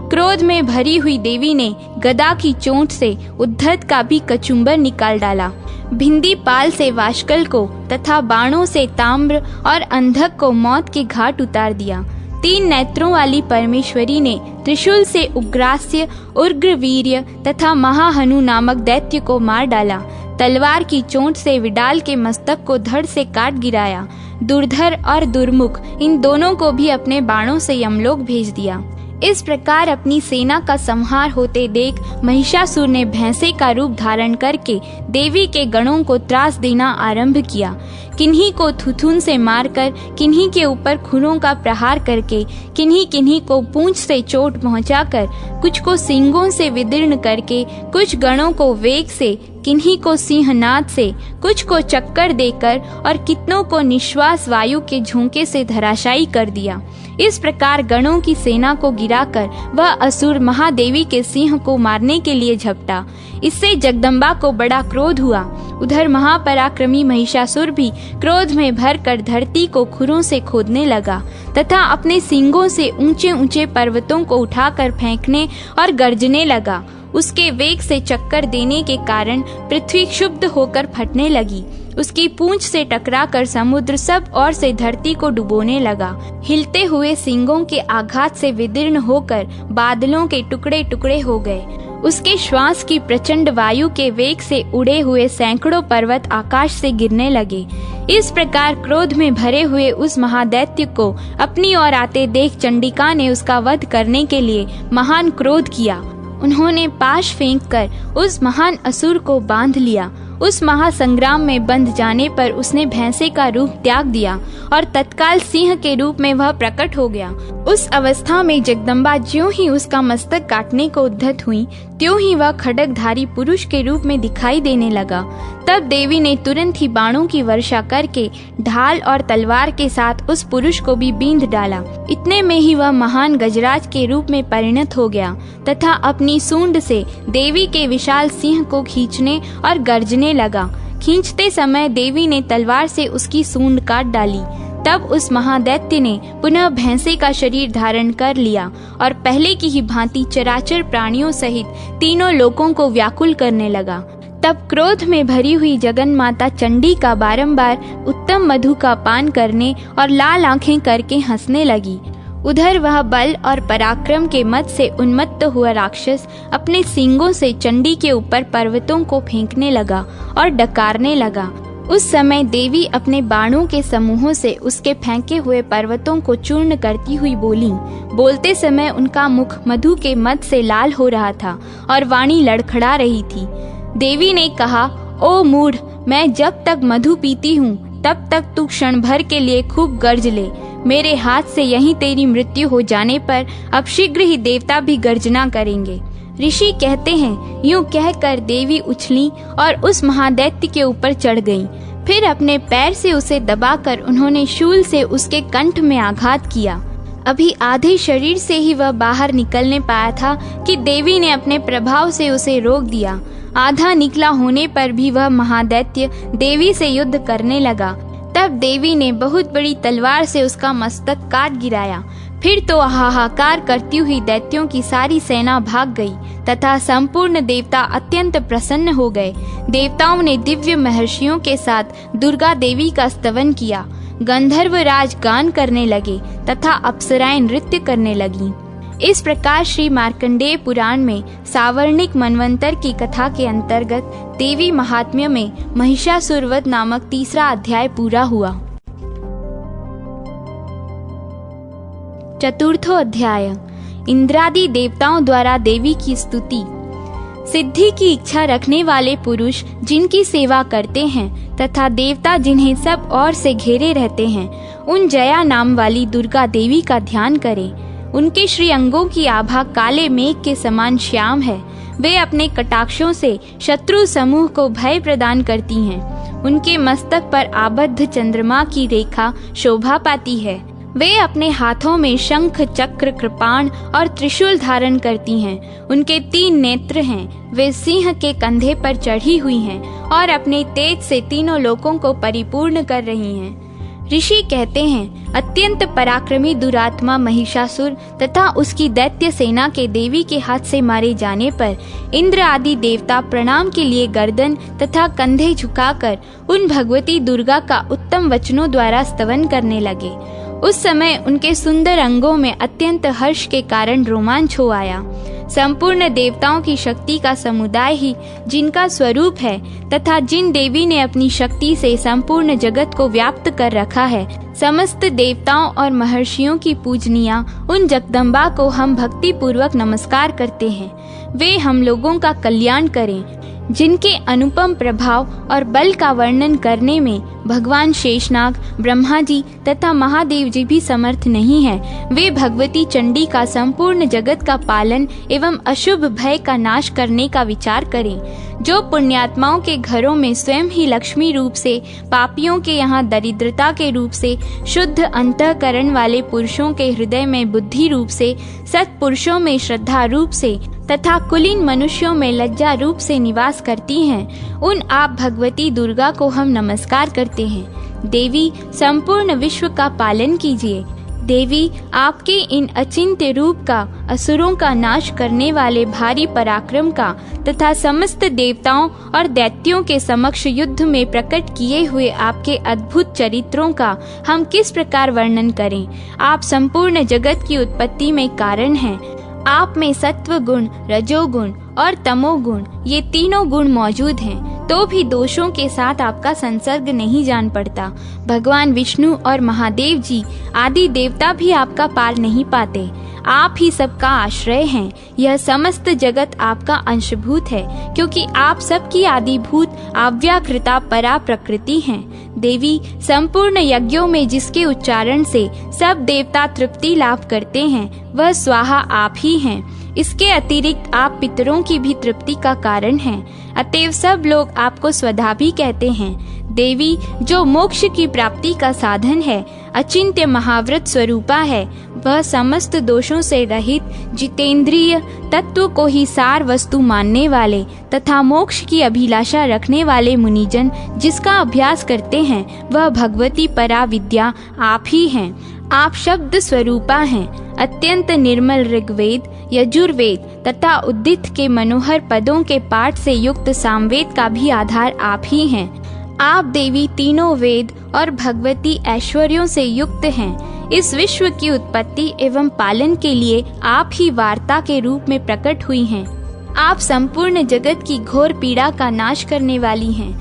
क्रोध में भरी हुई देवी ने गदा की चोट से उद्धत का भी कचुम्बर निकाल डाला। भिंदी पाल से वाशकल को तथा बाणों से ताम्र और अंधक को मौत के घाट उतार दिया। 3 नेत्रों वाली परमेश्वरी ने त्रिशूल से उग्रास्य, उग्रवीर्य तथा महाहनु नामक दैत्य को मार डाला। तलवार की चोट से विडाल के मस्तक को धड़ से काट गिराया। दुर्धर और दुर्मुख इन दोनों को भी अपने बाणों से यमलोक भेज दिया। इस प्रकार अपनी सेना का संहार होते देख महिषासुर ने भैंसे का रूप धारण करके देवी के गणों को त्रास देना आरंभ किया। किन्हीं को थुथुन से मारकर, किन्हीं के ऊपर खुरों का प्रहार करके, किन्हीं को पूंछ से चोट पहुंचाकर, कुछ को सींगों से विदीर्ण करके, कुछ गणों को वेग से, किन्हीं को सिंहनाद से, कुछ को चक्कर देकर और कितनों को निश्वास वायु के झोंके से धराशायी कर दिया। इस प्रकार गणों की सेना को गिराकर वह असुर महादेवी के सिंह को मारने के लिए झपटा। इससे जगदम्बा को बड़ा क्रोध हुआ। उधर महापराक्रमी महिषासुर भी क्रोध में भरकर धरती को खुरों से खोदने लगा तथा अपने सींगों से ऊंचे ऊंचे पर्वतों को उठाकर फेंकने और गर्जने लगा। उसके वेग से चक्कर देने के कारण पृथ्वी क्षुब्ध होकर फटने लगी। उसकी पूंछ से टकराकर समुद्र सब ओर से धरती को डुबोने लगा। हिलते हुए सींगों के आघात से विदीर्ण होकर बादलों के टुकड़े टुकड़े हो गए। उसके श्वास की प्रचंड वायु के वेग से उड़े हुए सैकड़ों पर्वत आकाश से गिरने लगे। इस प्रकार क्रोध में भरे हुए उस महादैत्य को अपनी ओर आते देख चंडिका ने उसका वध करने के लिए महान क्रोध किया। उन्होंने पाश फेंककर उस महान असुर को बांध लिया। उस महासंग्राम में बंध जाने पर उसने भैंसे का रूप त्याग दिया और तत्काल सिंह के रूप में वह प्रकट हो गया। उस अवस्था में जगदम्बा ज्यों ही उसका मस्तक काटने को उद्यत हुई, त्यों ही वह खड्गधारी पुरुष के रूप में दिखाई देने लगा। तब देवी ने तुरंत ही बाणों की वर्षा करके ढाल और तलवार के साथ उस पुरुष को भी बींध डाला। इतने में ही वह महान गजराज के रूप में परिणत हो गया तथा अपनी सूंड से देवी के विशाल सिंह को खींचने और गर्जने लगा। खींचते समय देवी ने तलवार से उसकी सूंड काट डाली। तब उस महादैत्य ने पुनः भैंसे का शरीर धारण कर लिया और पहले की ही भांति चराचर प्राणियों सहित तीनों लोकों को व्याकुल करने लगा। तब क्रोध में भरी हुई जगन माता चंडी का बारंबार उत्तम मधु का पान करने और लाल आंखें करके हंसने लगी। उधर वह बल और पराक्रम के मद से उन्मत्त हुआ राक्षस अपने सींगों से चंडी के ऊपर पर्वतों को फेंकने लगा और डकारने लगा। उस समय देवी अपने बाणों के समूहों से उसके फेंके हुए पर्वतों को चूर्ण करती हुई बोली। बोलते समय उनका मुख मधु के मद से लाल हो रहा था और वाणी लड़खड़ा रही थी। देवी ने कहा, ओ मूढ़, मैं जब तक मधु पीती हूँ तब तक तू क्षण भर के लिए खूब गर्ज ले। मेरे हाथ से यहीं तेरी मृत्यु हो जाने पर अब शीघ्र ही देवता भी गर्जना करेंगे। ऋषि कहते हैं, यूं कहकर देवी उछली और उस महादैत्य के ऊपर चढ़ गईं। फिर अपने पैर से उसे दबाकर उन्होंने शूल से उसके कंठ में आघात किया। अभी आधे शरीर से ही वह बाहर निकलने पाया था कि देवी ने अपने प्रभाव से उसे रोक दिया। आधा निकला होने पर भी वह महादैत्य देवी से युद्ध करने लगा। तब देवी ने बहुत बड़ी तलवार से उसका मस्तक काट गिराया। फिर तो हाहाकार करती हुई दैत्यों की सारी सेना भाग गई तथा संपूर्ण देवता अत्यंत प्रसन्न हो गए। देवताओं ने दिव्य महर्षियों के साथ दुर्गा देवी का स्तवन किया। गंधर्व राज गान करने लगे तथा अप्सराएं नृत्य करने लगीं। इस प्रकार श्री मार्कंडेय पुराण में सावर्णिक मनवंतर की कथा के अंतर्गत देवी महात्म्य में महिषासुरवध नामक तीसरा अध्याय पूरा हुआ। चतुर्थो अध्याय, इंद्रादि देवताओं द्वारा देवी की स्तुति। सिद्धि की इच्छा रखने वाले पुरुष जिनकी सेवा करते हैं तथा देवता जिन्हें सब ओर से घेरे रहते हैं, उन जया नाम वाली दुर्गा देवी का ध्यान करें। उनके श्री अंगों की आभा काले मेघ के समान श्याम है। वे अपने कटाक्षों से शत्रु समूह को भय प्रदान करती हैं। उनके मस्तक पर आबद्ध चंद्रमा की रेखा शोभा पाती है। वे अपने हाथों में शंख, चक्र, कृपाण और त्रिशूल धारण करती हैं। उनके 3 नेत्र हैं। वे सिंह के कंधे पर चढ़ी हुई हैं और अपने तेज से तीनों लोकों को परिपूर्ण कर रही हैं। ऋषि कहते हैं, अत्यंत पराक्रमी दुरात्मा महिषासुर तथा उसकी दैत्य सेना के देवी के हाथ से मारे जाने पर इंद्र आदि देवता प्रणाम के लिए गर्दन तथा कंधे झुकाकर उन भगवती दुर्गा का उत्तम वचनों द्वारा स्तवन करने लगे। उस समय उनके सुंदर अंगों में अत्यंत हर्ष के कारण रोमांच हो आया। संपूर्ण देवताओं की शक्ति का समुदाय ही जिनका स्वरूप है तथा जिन देवी ने अपनी शक्ति से संपूर्ण जगत को व्याप्त कर रखा है, समस्त देवताओं और महर्षियों की पूजनिया उन जगदम्बा को हम भक्ति पूर्वक नमस्कार करते हैं। वे हम लोगों का कल्याण करें। जिनके अनुपम प्रभाव और बल का वर्णन करने में भगवान शेषनाग, ब्रह्मा जी तथा महादेव जी भी समर्थ नहीं हैं, वे भगवती चंडी का संपूर्ण जगत का पालन एवं अशुभ भय का नाश करने का विचार करें। जो पुण्यात्माओं के घरों में स्वयं ही लक्ष्मी रूप से, पापियों के यहाँ दरिद्रता के रूप से, शुद्ध अंतःकरण वाले पुरुषों के हृदय में बुद्धि रूप से, सत्पुरुषों में श्रद्धा रूप से तथा कुलीन मनुष्यों में लज्जा रूप से निवास करती हैं, उन आप भगवती दुर्गा को हम नमस्कार करते हैं। देवी, संपूर्ण विश्व का पालन कीजिए। देवी, आपके इन अचिंत्य रूप का, असुरों का नाश करने वाले भारी पराक्रम का तथा समस्त देवताओं और दैत्यों के समक्ष युद्ध में प्रकट किए हुए आपके अद्भुत चरित्रों का हम किस प्रकार वर्णन करें। आप संपूर्ण जगत की उत्पत्ति में कारण हैं। आप में सत्व गुण, रजोगुण और तमोगुण, ये तीनों गुण मौजूद हैं, तो भी दोषों के साथ आपका संसर्ग नहीं जान पड़ता। भगवान विष्णु और महादेव जी आदि देवता भी आपका पार नहीं पाते। आप ही सबका आश्रय हैं। यह समस्त जगत आपका अंशभूत है, क्योंकि आप सबकी आदिभूत अव्याकृता परा प्रकृति हैं। देवी, संपूर्ण यज्ञों में जिसके उच्चारण से सब देवता तृप्ति लाभ करते हैं, वह स्वाहा आप ही हैं। इसके अतिरिक्त आप पितरों की भी तृप्ति का कारण हैं। अतएव सब लोग आपको स्वधा भी कहते हैं। देवी, जो मोक्ष की प्राप्ति का साधन है, अचिंत्य महाव्रत स्वरूपा है, वह समस्त दोषों से रहित, जितेंद्रिय, तत्व को ही सार वस्तु मानने वाले तथा मोक्ष की अभिलाषा रखने वाले मुनिजन जिसका अभ्यास करते हैं, वह भगवती परा विद्या आप ही हैं। आप शब्द स्वरूपा हैं। अत्यंत निर्मल ऋग्वेद, यजुर्वेद तथा उद्दित के मनोहर पदों के पाठ से युक्त सामवेद का भी आधार आप ही हैं। आप देवी तीनों वेद और भगवती ऐश्वर्यों से युक्त हैं। इस विश्व की उत्पत्ति एवं पालन के लिए आप ही वार्ता के रूप में प्रकट हुई हैं। आप संपूर्ण जगत की घोर पीड़ा का नाश करने वाली हैं।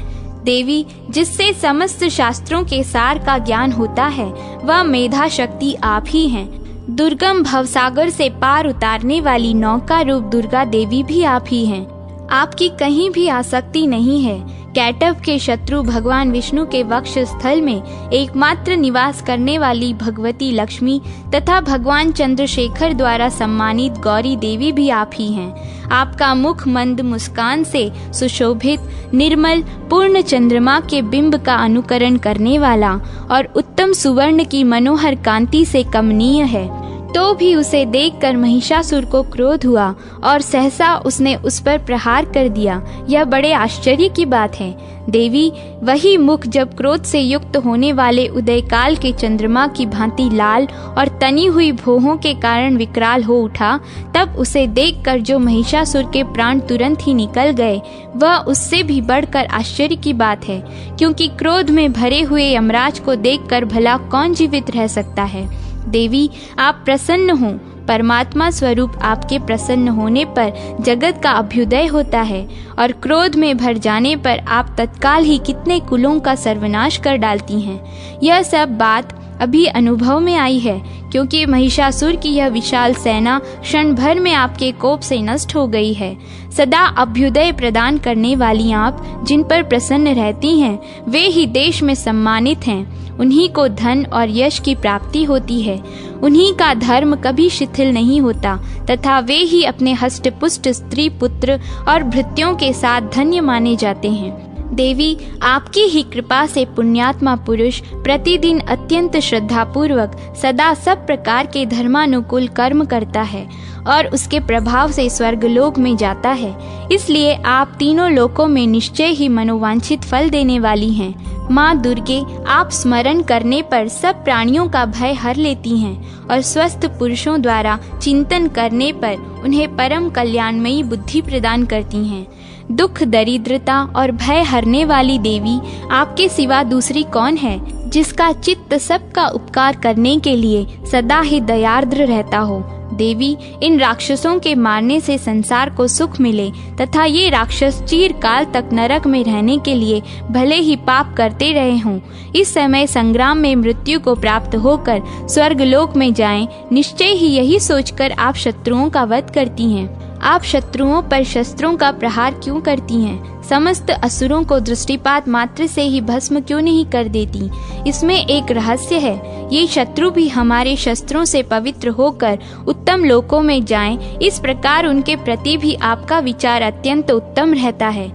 देवी, जिससे समस्त शास्त्रों के सार का ज्ञान होता है, वह मेधा शक्ति आप ही हैं। दुर्गम भवसागर से पार उतारने वाली नौका रूप दुर्गा देवी भी आप ही हैं। आपकी कहीं भी आसक्ति नहीं है। कैटभ के शत्रु भगवान विष्णु के वक्ष स्थल में एकमात्र निवास करने वाली भगवती लक्ष्मी तथा भगवान चंद्रशेखर द्वारा सम्मानित गौरी देवी भी आप ही हैं। आपका मुख मंद मुस्कान से सुशोभित, निर्मल, पूर्ण चंद्रमा के बिंब का अनुकरण करने वाला और उत्तम सुवर्ण की मनोहर कांति से कमनीय है। तो भी उसे देखकर महिषासुर को क्रोध हुआ और सहसा उसने उस पर प्रहार कर दिया। यह बड़े आश्चर्य की बात है। देवी, वही मुख जब क्रोध से युक्त होने वाले उदयकाल के चंद्रमा की भांति लाल और तनी हुई भौहों के कारण विकराल हो उठा, तब उसे देखकर जो महिषासुर के प्राण तुरंत ही निकल गए, वह उससे भी बढ़कर आश्चर्य की बात है, क्योंकि क्रोध में भरे हुए यमराज को देखकर भला कौन जीवित रह सकता है। देवी, आप प्रसन्न हो। परमात्मा स्वरूप आपके प्रसन्न होने पर जगत का अभ्युदय होता है और क्रोध में भर जाने पर आप तत्काल ही कितने कुलों का सर्वनाश कर डालती हैं। यह सब बात अभी अनुभव में आई है, क्योंकि महिषासुर की यह विशाल सेना क्षण भर में आपके कोप से नष्ट हो गई है। सदा अभ्युदय प्रदान करने वाली आप जिन पर प्रसन्न रहती हैं, वे ही देश में सम्मानित हैं। उन्हीं को धन और यश की प्राप्ति होती है। उन्हीं का धर्म कभी शिथिल नहीं होता तथा वे ही अपने हष्टपुष्ट स्त्री पुत्र और भृत्यों के साथ धन्य माने जाते हैं। देवी, आपकी ही कृपा से पुण्यात्मा पुरुष प्रतिदिन अत्यंत श्रद्धापूर्वक सदा सब प्रकार के धर्मानुकूल कर्म करता है और उसके प्रभाव से स्वर्गलोक में जाता है। इसलिए आप तीनों लोकों में निश्चय ही मनोवांछित फल देने वाली हैं। माँ दुर्गे, आप स्मरण करने पर सब प्राणियों का भय हर लेती हैं और स्वस्थ पुरुषों द्वारा चिंतन करने पर उन्हें परम कल्याणमयी बुद्धि प्रदान करती हैं। दुख, दरिद्रता और भय हरने वाली देवी, आपके सिवा दूसरी कौन है जिसका चित्त सबका उपकार करने के लिए सदा ही दयार्द्र रहता हो। देवी, इन राक्षसों के मारने से संसार को सुख मिले तथा ये राक्षस चिरकाल तक नरक में रहने के लिए भले ही पाप करते रहे हों, इस समय संग्राम में मृत्यु को प्राप्त होकर स्वर्गलोक में जाएं, निश्चय ही यही सोचकर आप शत्रुओं का वध करती हैं। आप शत्रुओं पर शस्त्रों का प्रहार क्यों करती हैं? समस्त असुरों को दृष्टिपात मात्र से ही भस्म क्यों नहीं कर देती? इसमें एक रहस्य है। ये शत्रु भी हमारे शस्त्रों से पवित्र होकर उत्तम लोकों में जाएं, इस प्रकार उनके प्रति भी आपका विचार अत्यंत उत्तम रहता है।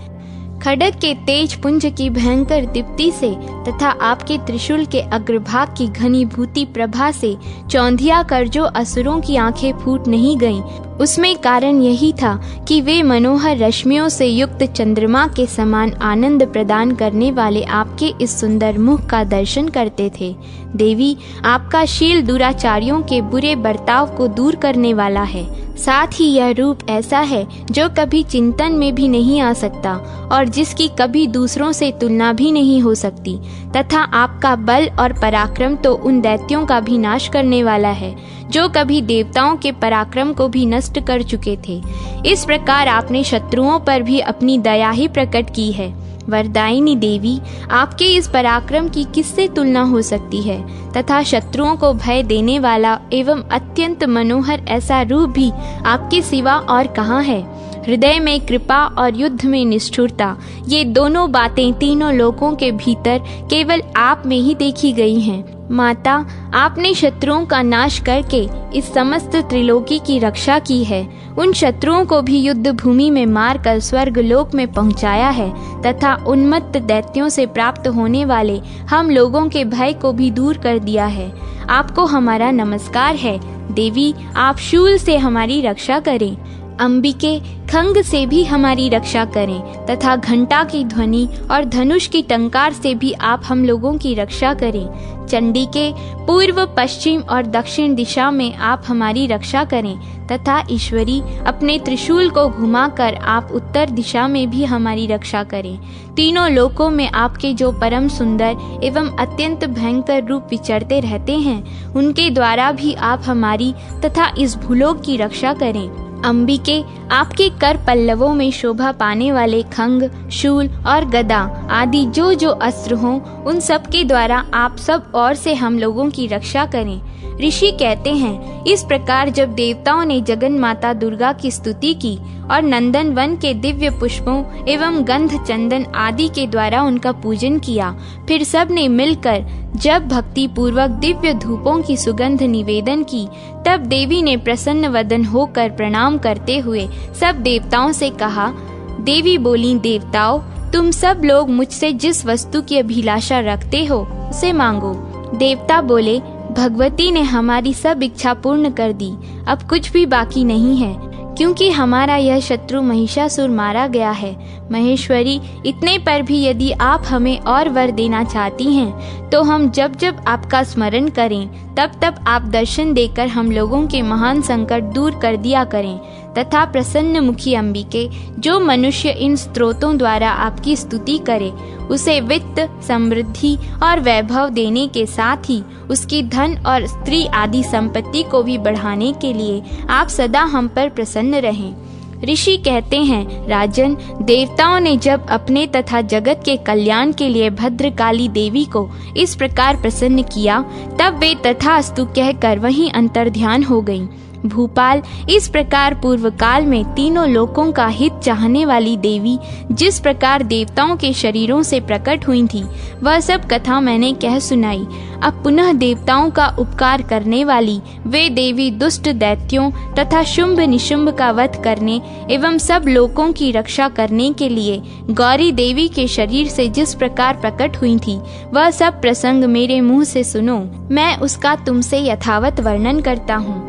खड्ग के तेज पुंज की भयंकर दीप्ति से तथा आपके त्रिशूल के अग्रभाग की घनीभूति प्रभा से चौंधिया कर जो असुरों की आंखें फूट नहीं गईं, उसमें कारण यही था कि वे मनोहर रश्मियों से युक्त चंद्रमा के समान आनंद प्रदान करने वाले आपके इस सुंदर मुख का दर्शन करते थे। देवी, आपका शील दुराचारियों के बुरे बर्ताव को दूर करने वाला है। साथ ही यह रूप ऐसा है जो कभी चिंतन में भी नहीं आ सकता और जिसकी कभी दूसरों से तुलना भी नहीं हो सकती, तथा आपका बल और पराक्रम तो उन दैत्यों का भी नाश करने वाला है जो कभी देवताओं के पराक्रम को भी नष्ट कर चुके थे। इस प्रकार आपने शत्रुओं पर भी अपनी दया ही प्रकट की है। वरदायिनी देवी, आपके इस पराक्रम की किससे तुलना हो सकती है, तथा शत्रुओं को भय देने वाला एवं अत्यंत मनोहर ऐसा रूप भी आपके सिवा और कहाँ है। हृदय में कृपा और युद्ध में निष्ठुरता, ये दोनों बातें तीनों लोकों के भीतर केवल आप में ही देखी गई हैं। माता, आपने शत्रुओं का नाश करके इस समस्त त्रिलोकी की रक्षा की है। उन शत्रुओं को भी युद्ध भूमि में मारकर स्वर्गलोक में पहुंचाया है तथा उन्मत्त दैत्यों से प्राप्त होने वाले हम लोगों के भय को भी दूर कर दिया है। आपको हमारा नमस्कार है। देवी, आप शूल से हमारी रक्षा करें। अंबिके, खंग से भी हमारी रक्षा करें तथा घंटा की ध्वनि और धनुष की टंकार से भी आप हम लोगों की रक्षा करें। चंडिके, पूर्व, पश्चिम और दक्षिण दिशा में आप हमारी रक्षा करें तथा ईश्वरी, अपने त्रिशूल को घुमाकर आप उत्तर उत्तर दिशा में भी हमारी रक्षा करें। तीनों लोकों में आपके जो परम सुंदर एवं अत्यंत भयंकर रूप विचरते रहते हैं, उनके द्वारा भी आप हमारी तथा इस भूलोक की रक्षा करें। अंबिके, आपके कर पल्लवों में शोभा पाने वाले खंग, शूल और गदा आदि जो जो अस्त्र हों, उन सब के द्वारा आप सब ओर से हम लोगों की रक्षा करें। ऋषि कहते हैं, इस प्रकार जब देवताओं ने जगन माता दुर्गा की स्तुति की और नंदन वन के दिव्य पुष्पों एवं गंध चंदन आदि के द्वारा उनका पूजन किया, फिर सब ने मिलकर जब भक्ति पूर्वक दिव्य धूपों की सुगंध निवेदन की, तब देवी ने प्रसन्न वदन होकर प्रणाम करते हुए सब देवताओं से कहा। देवी बोली, देवताओं, तुम सब लोग मुझसे जिस वस्तु की अभिलाषा रखते हो उसे मांगो। देवता बोले, भगवती ने हमारी सब इच्छा पूर्ण कर दी, अब कुछ भी बाकी नहीं है, क्योंकि हमारा यह शत्रु महिषासुर मारा गया है। महेश्वरी, इतने पर भी यदि आप हमें और वर देना चाहती हैं, तो हम जब जब आपका स्मरण करें तब तब आप दर्शन देकर हम लोगों के महान संकट दूर कर दिया करें। तथा प्रसन्न मुखी अंबिके, जो मनुष्य इन स्तोत्रों द्वारा आपकी स्तुति करे, उसे वित्त, समृद्धि और वैभव देने के साथ ही उसकी धन और स्त्री आदि संपत्ति को भी बढ़ाने के लिए आप सदा हम पर प्रसन्न रहें। ऋषि कहते हैं, राजन, देवताओं ने जब अपने तथा जगत के कल्याण के लिए भद्रकाली देवी को इस प्रकार प्रसन्न किया, तब वे तथास्तु कहकर वहीं अंतर्ध्यान हो गईं। भूपाल, इस प्रकार पूर्व काल में तीनों लोकों का हित चाहने वाली देवी जिस प्रकार देवताओं के शरीरों से प्रकट हुई थी, वह सब कथा मैंने कह सुनाई। अब पुनः देवताओं का उपकार करने वाली वे देवी दुष्ट दैत्यों तथा शुंभ निशुंभ का वध करने एवं सब लोकों की रक्षा करने के लिए गौरी देवी के शरीर से जिस प्रकार प्रकट हुई थी, वह सब प्रसंग मेरे मुंह से सुनो, मैं उसका तुमसे यथावत वर्णन करता हूँ।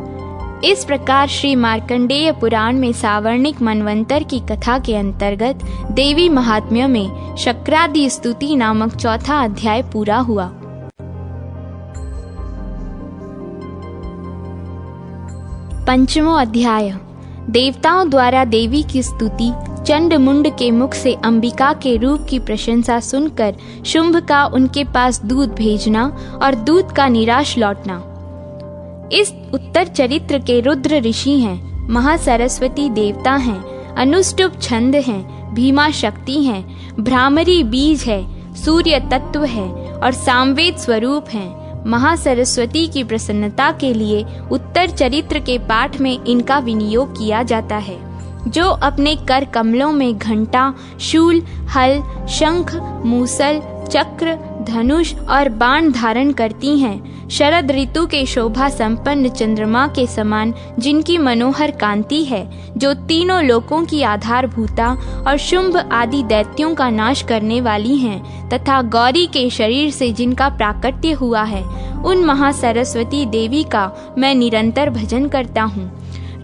इस प्रकार श्री मार्कंडेय पुराण में सावर्णिक मनवंतर की कथा के अंतर्गत देवी महात्म्य में शक्रादि स्तुति नामक चौथा अध्याय पूरा हुआ। पंचमो अध्याय। देवताओं द्वारा देवी की स्तुति। चंड मुंड के मुख से अंबिका के रूप की प्रशंसा सुनकर शुंभ का उनके पास दूध भेजना और दूध का निराश लौटना। इस उत्तर चरित्र के रुद्र ऋषि हैं, महासरस्वती देवता हैं, अनुष्टुप छंद हैं, भीमा शक्ति हैं, भ्रामरी बीज है, सूर्य तत्व है और सामवेद स्वरूप हैं। महासरस्वती की प्रसन्नता के लिए उत्तर चरित्र के पाठ में इनका विनियोग किया जाता है। जो अपने कर कमलों में घंटा, शूल, हल, शंख, मूसल, चक्र, धनुष और बाण धारण करती हैं, शरद ऋतु के शोभा संपन्न चंद्रमा के समान जिनकी मनोहर कांति है, जो तीनों लोकों की आधारभूता और शुंभ आदि दैत्यों का नाश करने वाली हैं, तथा गौरी के शरीर से जिनका प्राकट्य हुआ है, उन महासरस्वती देवी का मैं निरंतर भजन करता हूँ।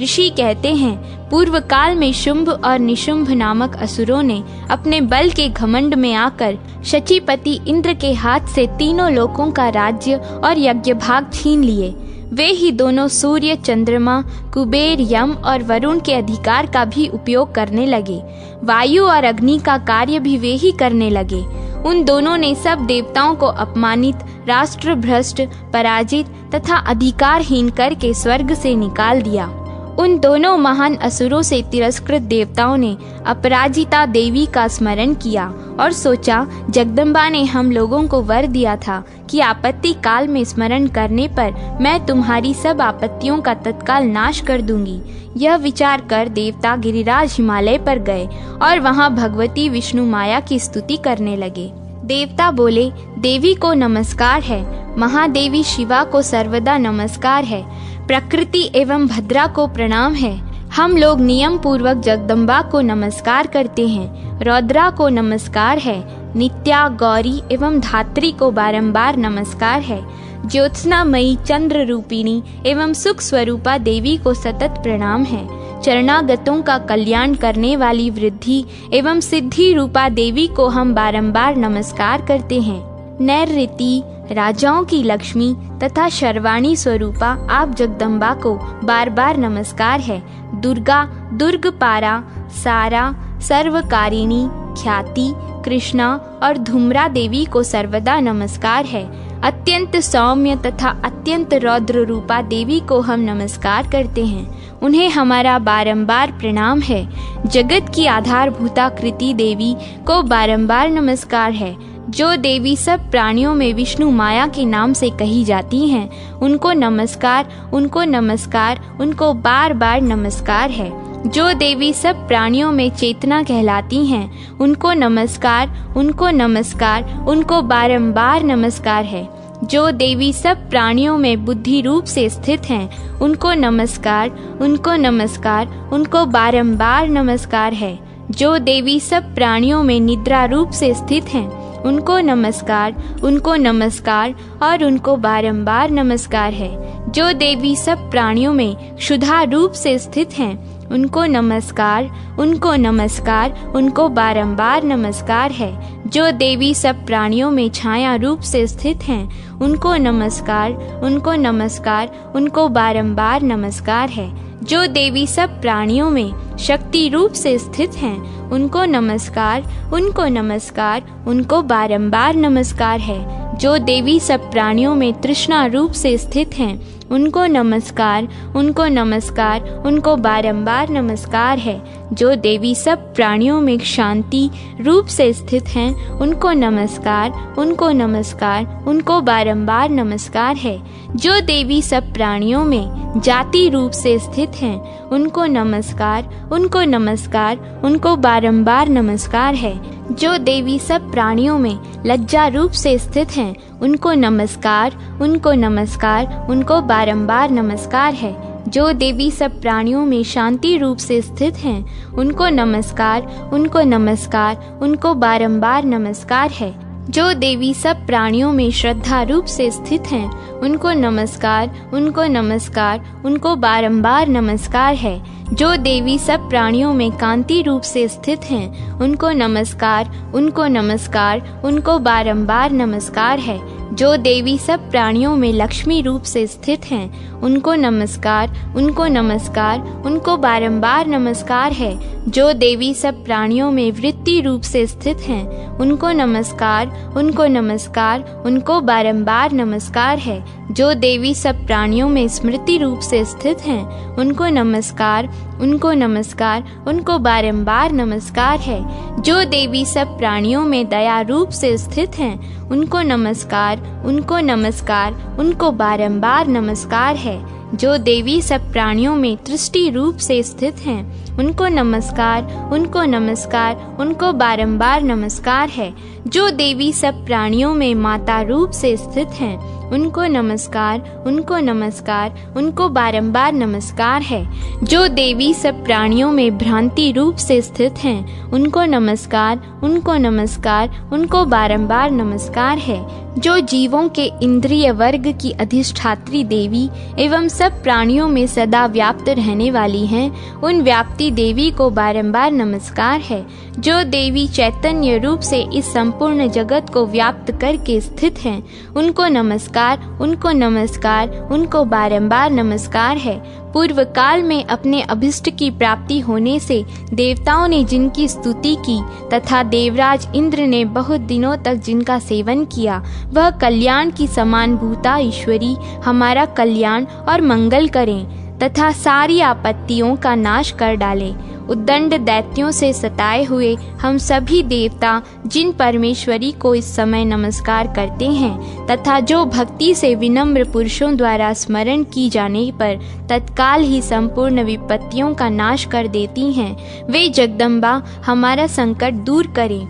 ऋषि कहते हैं, पूर्व काल में शुंभ और निशुंभ नामक असुरों ने अपने बल के घमंड में आकर शचीपति इंद्र के हाथ से तीनों लोकों का राज्य और यज्ञ भाग छीन लिए। वे ही दोनों सूर्य, चंद्रमा, कुबेर, यम और वरुण के अधिकार का भी उपयोग करने लगे। वायु और अग्नि का कार्य भी वे ही करने लगे। उन दोनों ने सब देवताओं को अपमानित, राष्ट्र भ्रष्ट, पराजित तथा अधिकारहीन करके स्वर्ग से निकाल दिया। उन दोनों महान असुरों से तिरस्कृत देवताओं ने अपराजिता देवी का स्मरण किया और सोचा, जगदम्बा ने हम लोगों को वर दिया था कि आपत्ति काल में स्मरण करने पर मैं तुम्हारी सब आपत्तियों का तत्काल नाश कर दूंगी। यह विचार कर देवता गिरिराज हिमालय पर गए और वहां भगवती विष्णु माया की स्तुति करने लगे। देवता बोले, देवी को नमस्कार है, महादेवी शिवा को सर्वदा नमस्कार है, प्रकृति एवं भद्रा को प्रणाम है। हम लोग नियम पूर्वक जगदम्बा को नमस्कार करते हैं। रौद्रा को नमस्कार है, नित्या, गौरी एवं धात्री को बारंबार नमस्कार है। ज्योत्सनामयी, चंद्र रूपिणी एवं सुख स्वरूपा देवी को सतत प्रणाम है। चरणागतों का कल्याण करने वाली वृद्धि एवं सिद्धि रूपा देवी को हम बारंबार नमस्कार करते हैं। नैऋति, राजाओं की लक्ष्मी तथा शर्वाणी स्वरूपा आप जगदम्बा को बार बार नमस्कार है। दुर्गा, दुर्गपारा, सारा, सर्वकारिणी, ख्याति, कृष्णा और धूम्रा देवी को सर्वदा नमस्कार है। अत्यंत सौम्य तथा अत्यंत रौद्र रूपा देवी को हम नमस्कार करते हैं, उन्हें हमारा बारंबार प्रणाम है। जगत की आधारभूता कृति देवी को बारंबार नमस्कार है। जो देवी सब प्राणियों में विष्णु माया के नाम से कही जाती हैं, उनको नमस्कार, उनको नमस्कार, उनको बार बार नमस्कार है। जो देवी सब प्राणियों में चेतना कहलाती हैं, उनको नमस्कार, उनको नमस्कार, उनको बारंबार नमस्कार है। जो देवी सब प्राणियों में बुद्धि रूप से स्थित हैं, उनको नमस्कार, उनको नमस्कार, उनको बारंबार नमस्कार है। जो देवी सब प्राणियों में निद्रा रूप से स्थित हैं, उनको नमस्कार, उनको नमस्कार और उनको बारंबार नमस्कार है। जो देवी सब प्राणियों में क्षुधा रूप से स्थित हैं, उनको नमस्कार, उनको नमस्कार, उनको बारंबार नमस्कार है। जो देवी सब प्राणियों में छाया रूप से स्थित हैं, उनको नमस्कार, उनको नमस्कार, उनको बारंबार नमस्कार है। जो देवी सब प्राणियों में शक्ति रूप से स्थित हैं, उनको नमस्कार, उनको नमस्कार, उनको बारंबार नमस्कार है। जो देवी सब प्राणियों में तृष्णा रूप से स्थित हैं, उनको नमस्कार, उनको नमस्कार, उनको बारंबार नमस्कार है। जो देवी सब प्राणियों में शांति रूप से स्थित हैं, उनको नमस्कार, उनको नमस्कार, उनको बारंबार नमस्कार है। जो देवी सब प्राणियों में जाति रूप से स्थित हैं, उनको नमस्कार, उनको नमस्कार, उनको बारंबार नमस्कार है। जो देवी सब प्राणियों में लज्जा रूप से स्थित हैं, उनको नमस्कार, उनको नमस्कार, उनको बारंबार नमस्कार है। जो देवी सब प्राणियों में शांति रूप से स्थित हैं, उनको नमस्कार, उनको नमस्कार, उनको बारंबार नमस्कार है। जो देवी सब प्राणियों में श्रद्धा रूप से स्थित हैं, उनको नमस्कार, उनको नमस्कार, उनको बारंबार नमस्कार है। जो देवी सब प्राणियों में कांति रूप से स्थित हैं, उनको नमस्कार, उनको नमस्कार, उनको बारंबार नमस्कार है। जो देवी सब प्राणियों में लक्ष्मी रूप से स्थित हैं, उनको नमस्कार, उनको नमस्कार, उनको बारंबार नमस्कार है। जो देवी सब प्राणियों में वृत्ति रूप से स्थित हैं, उनको नमस्कार, उनको नमस्कार, उनको बारंबार नमस्कार है। जो देवी सब प्राणियों में स्मृति रूप से स्थित हैं, उनको नमस्कार, उनको नमस्कार, उनको बारंबार नमस्कार है। जो देवी सब प्राणियों में दया रूप से स्थित हैं, उनको नमस्कार, उनको नमस्कार, उनको बारंबार नमस्कार है। जो देवी सब प्राणियों में दृष्टि रूप से स्थित हैं, उनको नमस्कार, उनको नमस्कार, उनको बारंबार नमस्कार है। जो देवी सब प्राणियों में माता रूप से स्थित हैं, उनको नमस्कार, उनको नमस्कार, उनको बारंबार नमस्कार है। जो देवी सब प्राणियों में भ्रांति रूप से स्थित हैं, उनको नमस्कार, उनको नमस्कार, उनको बारंबार नमस्कार है। जो जीवों के इंद्रिय वर्ग की अधिष्ठात्री देवी एवं सब प्राणियों में सदा व्याप्त रहने वाली हैं, उन व्याप्ति देवी को बारंबार नमस्कार है। जो देवी चैतन्य रूप से इस संपूर्ण जगत को व्याप्त करके स्थित हैं, उनको नमस्कार, उनको नमस्कार, उनको बारंबार नमस्कार है। पूर्व काल में अपने अभिष्ट की प्राप्ति होने से देवताओं ने जिनकी स्तुति की तथा देवराज इंद्र ने बहुत दिनों तक जिनका सेवन किया, वह कल्याण की समान भूता ईश्वरी हमारा कल्याण और मंगल करें तथा सारी आपत्तियों का नाश कर डाले। उद्दंड दैत्यों से सताए हुए हम सभी देवता जिन परमेश्वरी को इस समय नमस्कार करते हैं तथा जो भक्ति से विनम्र पुरुषों द्वारा स्मरण की जाने पर तत्काल ही संपूर्ण विपत्तियों का नाश कर देती हैं, वे जगदम्बा हमारा संकट दूर करें।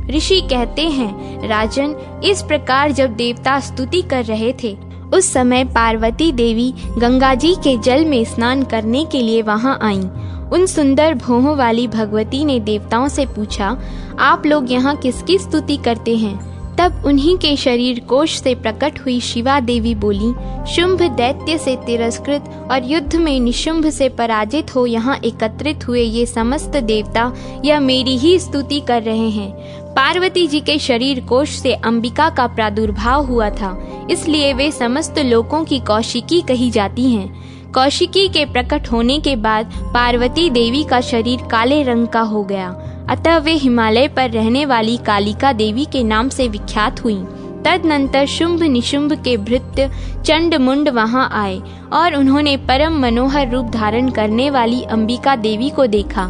ऋषि कहते हैं, राजन, इस प्रकार जब देवता स्तुति कर रहे थे, उस समय पार्वती देवी गंगा जी के जल में स्नान करने के लिए वहां आईं। उन सुंदर भौहों वाली भगवती ने देवताओं से पूछा, आप लोग यहाँ किसकी स्तुति करते हैं? तब उन्हीं के शरीर कोश से प्रकट हुई शिवा देवी बोली, शुंभ दैत्य से तिरस्कृत और युद्ध में निशुंभ से पराजित हो यहाँ एकत्रित हुए ये समस्त देवता यह मेरी ही स्तुति कर रहे हैं। पार्वती जी के शरीर कोश से अंबिका का प्रादुर्भाव हुआ था, इसलिए वे समस्त लोकों की कौशिकी कही जाती हैं। कौशिकी के प्रकट होने के बाद पार्वती देवी का शरीर काले रंग का हो गया। अतः वे हिमालय पर रहने वाली कालिका देवी के नाम से विख्यात हुईं। तदनंतर शुंभ निशुंभ के भृत्य चंडमुंड वहां आए और उन्होंने परम मनोहर रूप धारण करने वाली अंबिका देवी को देखा।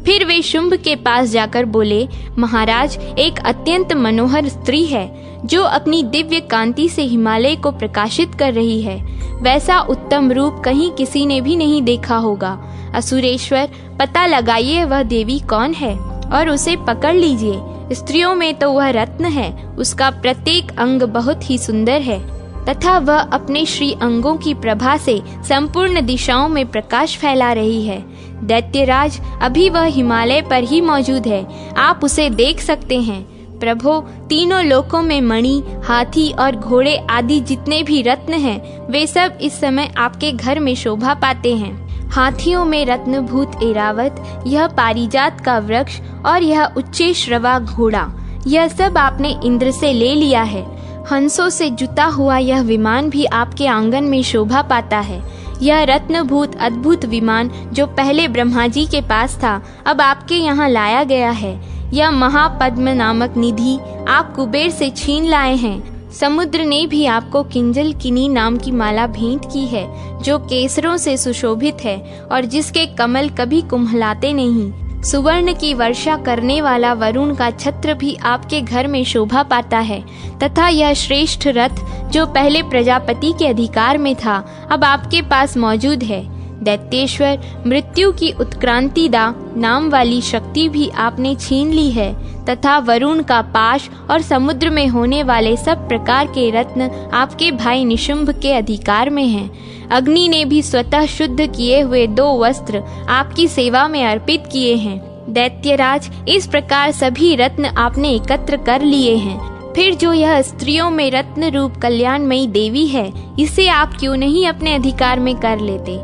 फिर वे शुंभ के पास जाकर बोले, महाराज, एक अत्यंत मनोहर स्त्री है जो अपनी दिव्य कांति से हिमालय को प्रकाशित कर रही है। वैसा उत्तम रूप कहीं किसी ने भी नहीं देखा होगा। असुरेश्वर, पता लगाइए वह देवी कौन है और उसे पकड़ लीजिए। स्त्रियों में तो वह रत्न है, उसका प्रत्येक अंग बहुत ही सुंदर है तथा वह अपने श्री अंगों की प्रभा से संपूर्ण दिशाओं में प्रकाश फैला रही है। दैत्यराज, अभी वह हिमालय पर ही मौजूद है, आप उसे देख सकते हैं। प्रभो, तीनों लोकों में मणि, हाथी और घोड़े आदि जितने भी रत्न हैं, वे सब इस समय आपके घर में शोभा पाते हैं। हाथियों में रत्नभूत एरावत, यह पारिजात का वृक्ष और यह उच्चे श्रवा घोड़ा, यह सब आपने इंद्र से ले लिया है। हंसों से जुता हुआ यह विमान भी आपके आंगन में शोभा पाता है। यह रत्नभूत अद्भुत विमान जो पहले ब्रह्मा जी के पास था, अब आपके यहाँ लाया गया है। यह महापद्म नामक निधि आप कुबेर से छीन लाए हैं। समुद्र ने भी आपको किंजल किनी नाम की माला भेंट की है, जो केसरों से सुशोभित है और जिसके कमल कभी कुम्हलाते नहीं। सुवर्ण की वर्षा करने वाला वरुण का छत्र भी आपके घर में शोभा पाता है तथा यह श्रेष्ठ रथ जो पहले प्रजापति के अधिकार में था, अब आपके पास मौजूद है। दैत्येश्वर, मृत्यु की उत्क्रांतिदा नाम वाली शक्ति भी आपने छीन ली है तथा वरुण का पाश और समुद्र में होने वाले सब प्रकार के रत्न आपके भाई निशुंभ के अधिकार में हैं। अग्नि ने भी स्वतः शुद्ध किए हुए 2 वस्त्र आपकी सेवा में अर्पित किए हैं। दैत्यराज, इस प्रकार सभी रत्न आपने एकत्र कर लिए हैं। फिर जो यह स्त्रियों में रत्न रूप कल्याणमयी देवी है, इसे आप क्यों नहीं अपने अधिकार में कर लेते?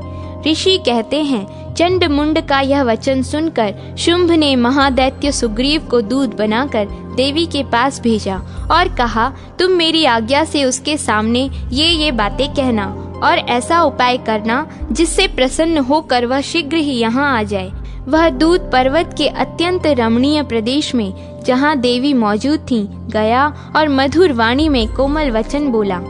ऋषि कहते हैं, चंडमुंड का यह वचन सुनकर शुंभ ने महादैत्य सुग्रीव को दूत बनाकर देवी के पास भेजा और कहा, तुम मेरी आज्ञा से उसके सामने ये बातें कहना और ऐसा उपाय करना जिससे प्रसन्न होकर वह शीघ्र ही यहाँ आ जाए। वह दूत पर्वत के अत्यंत रमणीय प्रदेश में जहाँ देवी मौजूद थी गया और मधुर वाणी में कोमल वचन बोला।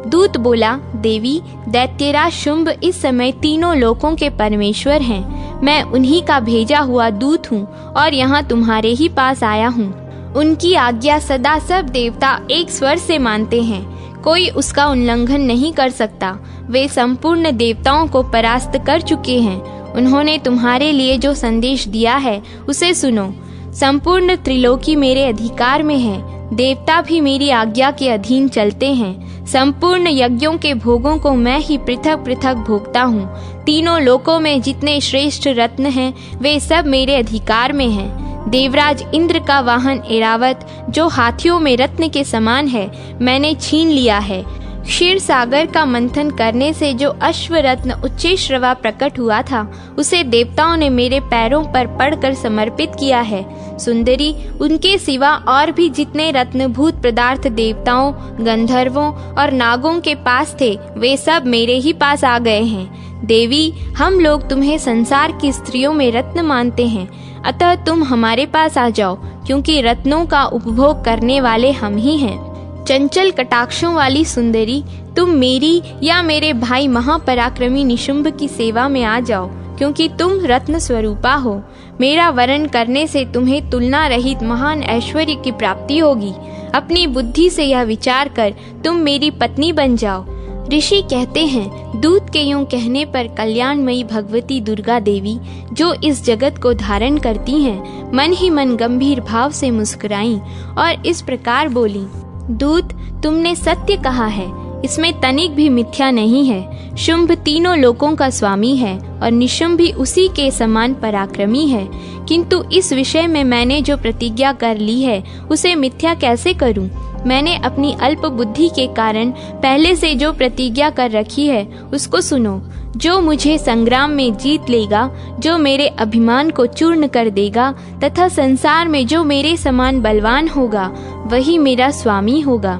दूत बोला, देवी, दैत्यराज शुंभ इस समय तीनों लोकों के परमेश्वर हैं। मैं उन्हीं का भेजा हुआ दूत हूँ और यहाँ तुम्हारे ही पास आया हूँ। उनकी आज्ञा सदा सब देवता एक स्वर से मानते हैं, कोई उसका उल्लंघन नहीं कर सकता। वे संपूर्ण देवताओं को परास्त कर चुके हैं। उन्होंने तुम्हारे लिए जो संदेश दिया है उसे सुनो। संपूर्ण त्रिलोकी मेरे अधिकार में है, देवता भी मेरी आज्ञा के अधीन चलते हैं। संपूर्ण यज्ञों के भोगों को मैं ही पृथक पृथक भोगता हूँ। तीनों लोकों में जितने श्रेष्ठ रत्न हैं, वे सब मेरे अधिकार में हैं। देवराज इंद्र का वाहन एरावत, जो हाथियों में रत्न के समान है, मैंने छीन लिया है। क्षीर सागर का मंथन करने से जो अश्व रत्न उच्चे श्रवा प्रकट हुआ था, उसे देवताओं ने मेरे पैरों पर पड़कर समर्पित किया है। सुंदरी, उनके सिवा और भी जितने रत्नभूत पदार्थ देवताओं, गंधर्वों और नागों के पास थे, वे सब मेरे ही पास आ गए हैं। देवी, हम लोग तुम्हें संसार की स्त्रियों में रत्न मानते हैं, अतः तुम हमारे पास आ जाओ, क्योंकि रत्नों का उपभोग करने वाले हम ही हैं। चंचल कटाक्षों वाली सुंदरी, तुम मेरी या मेरे भाई महापराक्रमी निशुंभ की सेवा में आ जाओ, क्योंकि तुम रत्न स्वरूपा हो। मेरा वरण करने से तुम्हें तुलना रहित महान ऐश्वर्य की प्राप्ति होगी। अपनी बुद्धि से यह विचार कर तुम मेरी पत्नी बन जाओ। ऋषि कहते हैं, दूत के यूं कहने पर कल्याणमयी भगवती दुर्गा देवी, जो इस जगत को धारण करती हैं, मन ही मन गंभीर भाव से मुस्कुराईं और इस प्रकार बोली, दूत, तुमने सत्य कहा है, इसमें तनिक भी मिथ्या नहीं है। शुंभ तीनों लोकों का स्वामी है और निशुंभ भी उसी के समान पराक्रमी है, किंतु इस विषय में मैंने जो प्रतिज्ञा कर ली है उसे मिथ्या कैसे करूं? मैंने अपनी अल्प बुद्धि के कारण पहले से जो प्रतिज्ञा कर रखी है उसको सुनो। जो मुझे संग्राम में जीत लेगा, जो मेरे अभिमान को चूर्ण कर देगा तथा संसार में जो मेरे समान बलवान होगा, वही मेरा स्वामी होगा।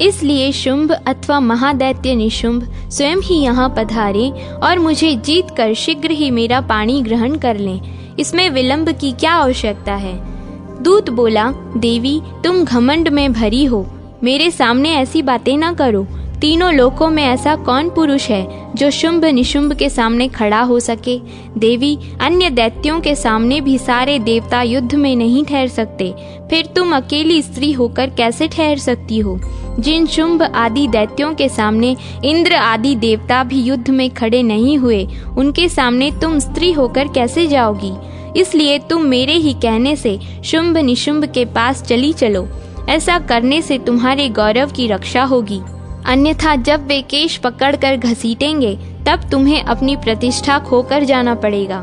इसलिए शुंभ अथवा महादैत्य निशुंभ स्वयं ही यहाँ पधारे और मुझे जीत कर शीघ्र ही मेरा पाणी ग्रहण कर लें। इसमें विलंब की क्या आवश्यकता है? दूत बोला, देवी तुम घमंड में भरी हो, मेरे सामने ऐसी बातें ना करो। तीनों लोकों में ऐसा कौन पुरुष है जो शुंभ निशुंभ के सामने खड़ा हो सके? देवी, अन्य दैत्यों के सामने भी सारे देवता युद्ध में नहीं ठहर सकते, फिर तुम अकेली स्त्री होकर कैसे ठहर सकती हो? जिन शुंभ आदि दैत्यों के सामने इंद्र आदि देवता भी युद्ध में खड़े नहीं हुए, उनके सामने तुम स्त्री होकर कैसे जाओगी? इसलिए तुम मेरे ही कहने से शुंभ निशुंभ के पास चली चलो। ऐसा करने से तुम्हारे गौरव की रक्षा होगी, अन्यथा जब वे केश पकड़कर घसीटेंगे तब तुम्हें अपनी प्रतिष्ठा खोकर जाना पड़ेगा।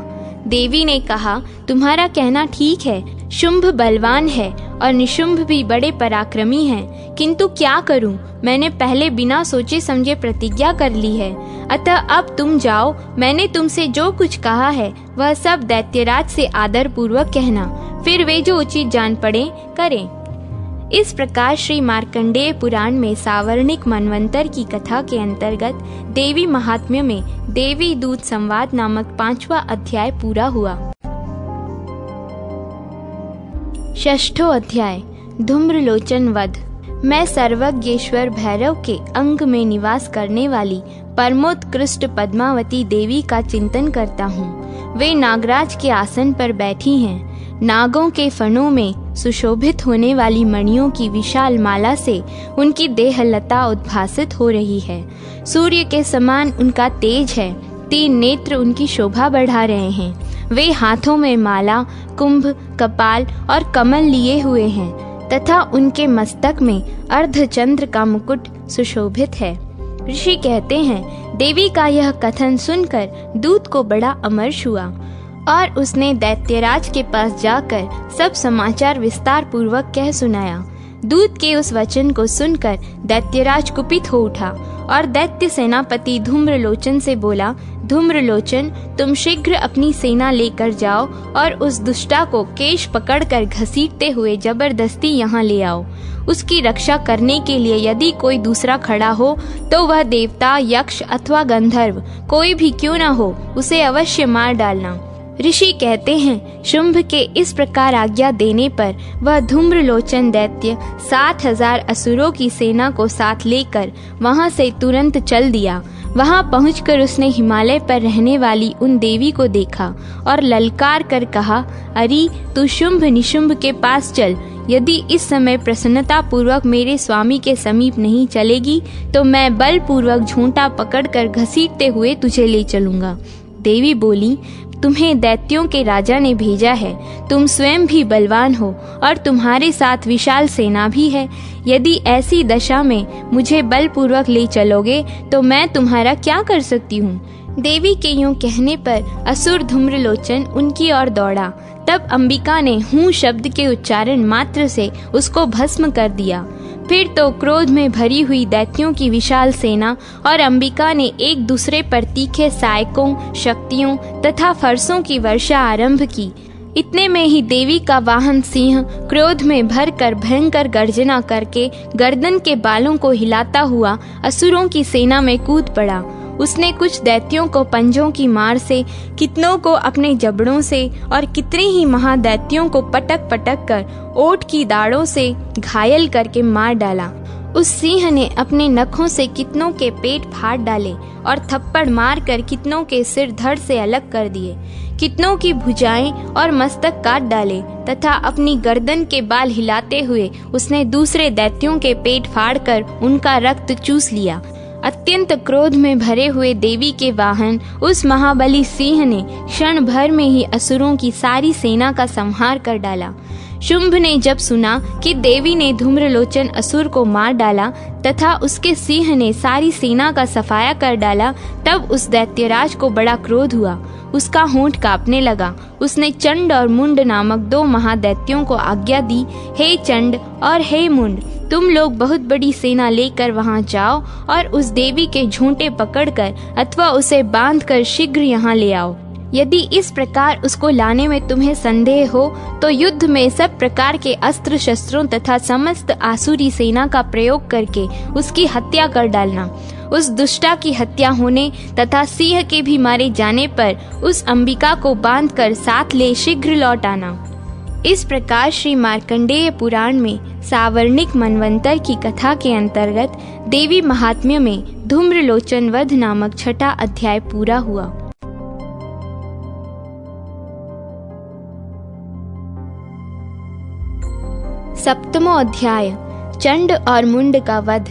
देवी ने कहा, तुम्हारा कहना ठीक है, शुंभ बलवान है और निशुंभ भी बड़े पराक्रमी हैं, किंतु क्या करूं? मैंने पहले बिना सोचे समझे प्रतिज्ञा कर ली है। अतः अब तुम जाओ, मैंने तुमसे जो कुछ कहा है वह सब दैत्यराज से आदर पूर्वक कहना, फिर वे जो उचित जान पड़े करें। इस प्रकार श्री मार्कंडेय पुराण में सावर्णिक मनवंतर की कथा के अंतर्गत देवी महात्म्य में देवी दूत संवाद नामक 5वां अध्याय पूरा हुआ। 6ठो अध्याय धूम्रलोचन वध। मैं सर्वज्ञेश्वर भैरव के अंग में निवास करने वाली परमोत्कृष्ट पद्मावती देवी का चिंतन करता हूँ। वे नागराज के आसन पर बैठी हैं। नागों के फनों में सुशोभित होने वाली मणियों की विशाल माला से उनकी देहलता उद्भासित हो रही है। सूर्य के समान उनका तेज है। 3 नेत्र उनकी शोभा बढ़ा रहे हैं। वे हाथों में माला, कुंभ, कपाल और कमल लिए हुए हैं तथा उनके मस्तक में अर्धचंद्र का मुकुट सुशोभित है। ऋषि कहते हैं, देवी का यह कथन सुनकर दूत को बड़ा अमर्ष हुआ और उसने दैत्यराज के पास जाकर सब समाचार विस्तार पूर्वक कह सुनाया। दूत के उस वचन को सुनकर दैत्यराज कुपित हो उठा और दैत्य सेनापति धूम्रलोचन से बोला, धूम्रलोचन, तुम शीघ्र अपनी सेना लेकर जाओ और उस दुष्टा को केश पकड़कर घसीटते हुए जबरदस्ती यहाँ ले आओ। उसकी रक्षा करने के लिए यदि कोई दूसरा खड़ा हो तो वह देवता, यक्ष अथवा गंधर्व कोई भी क्यों न हो, उसे अवश्य मार डालना। ऋषि कहते हैं, शुंभ के इस प्रकार आज्ञा देने पर वह धूम्रलोचन दैत्य 60,000 असुरों की सेना को साथ लेकर वहां से तुरंत चल दिया। वहां पहुंचकर उसने हिमालय पर रहने वाली उन देवी को देखा और ललकार कर कहा, अरे तू शुंभ निशुंभ के पास चल। यदि इस समय प्रसन्नता पूर्वक मेरे स्वामी के समीप नहीं चलेगी तो मैं बलपूर्वक झूंटा पकड़कर घसीटते हुए तुझे ले चलूंगा। देवी बोली, तुम्हें दैत्यों के राजा ने भेजा है। तुम स्वयं भी बलवान हो और तुम्हारे साथ विशाल सेना भी है। यदि ऐसी दशा में मुझे बलपूर्वक ले चलोगे तो मैं तुम्हारा क्या कर सकती हूँ? देवी के यूं कहने पर असुर धूम्रलोचन उनकी ओर दौड़ा। तब अंबिका ने हूँ शब्द के उच्चारण मात्र से उसको भस्म कर दिया। फिर तो क्रोध में भरी हुई दैत्यों की विशाल सेना और अंबिका ने एक दूसरे पर तीखे सायकों, शक्तियों तथा फरसों की वर्षा आरंभ की। इतने में ही देवी का वाहन सिंह क्रोध में भरकर भयंकर गर्जना करके गर्दन के बालों को हिलाता हुआ असुरों की सेना में कूद पड़ा। उसने कुछ दैत्यों को पंजों की मार से, कितनों को अपने जबड़ों से और कितने ही महादैत्यों को पटक पटक कर ओठ की दाढ़ों से घायल करके मार डाला। उस सिंह ने अपने नखों से कितनों के पेट फाड़ डाले और थप्पड़ मार कर कितनों के सिर धड़ से अलग कर दिए। कितनों की भुजाएं और मस्तक काट डाले तथा अपनी गर्दन के बाल हिलाते हुए उसने दूसरे दैत्यों के पेट फाड़कर उनका रक्त चूस लिया। अत्यंत क्रोध में भरे हुए देवी के वाहन उस महाबली सिंह ने क्षण भर में ही असुरों की सारी सेना का संहार कर डाला। शुंभ ने जब सुना कि देवी ने धूम्रलोचन असुर को मार डाला तथा उसके सिंह ने सारी सेना का सफाया कर डाला, तब उस दैत्यराज को बड़ा क्रोध हुआ। उसका होंठ कांपने लगा। उसने चंड और मुंड नामक 2 महादैत्यों को आज्ञा दी, हे चंड और हे मुंड, तुम लोग बहुत बड़ी सेना लेकर वहां जाओ और उस देवी के झूंटे पकड़कर अथवा उसे बांधकर शीघ्र यहाँ ले आओ। यदि इस प्रकार उसको लाने में तुम्हें संदेह हो तो युद्ध में सब प्रकार के अस्त्र शस्त्रों तथा समस्त आसुरी सेना का प्रयोग करके उसकी हत्या कर डालना। उस दुष्टा की हत्या होने तथा सिंह के भी मारे जाने पर उस अंबिका को बांधकर साथ ले शीघ्र लौट आना। इस प्रकार श्री मार्कंडेय पुराण में सावर्णिक मनवंतर की कथा के अंतर्गत देवी महात्म्य में धूम्रलोचन वध नामक 6वां अध्याय पूरा हुआ। सप्तमो अध्याय चंड और मुंड का वध।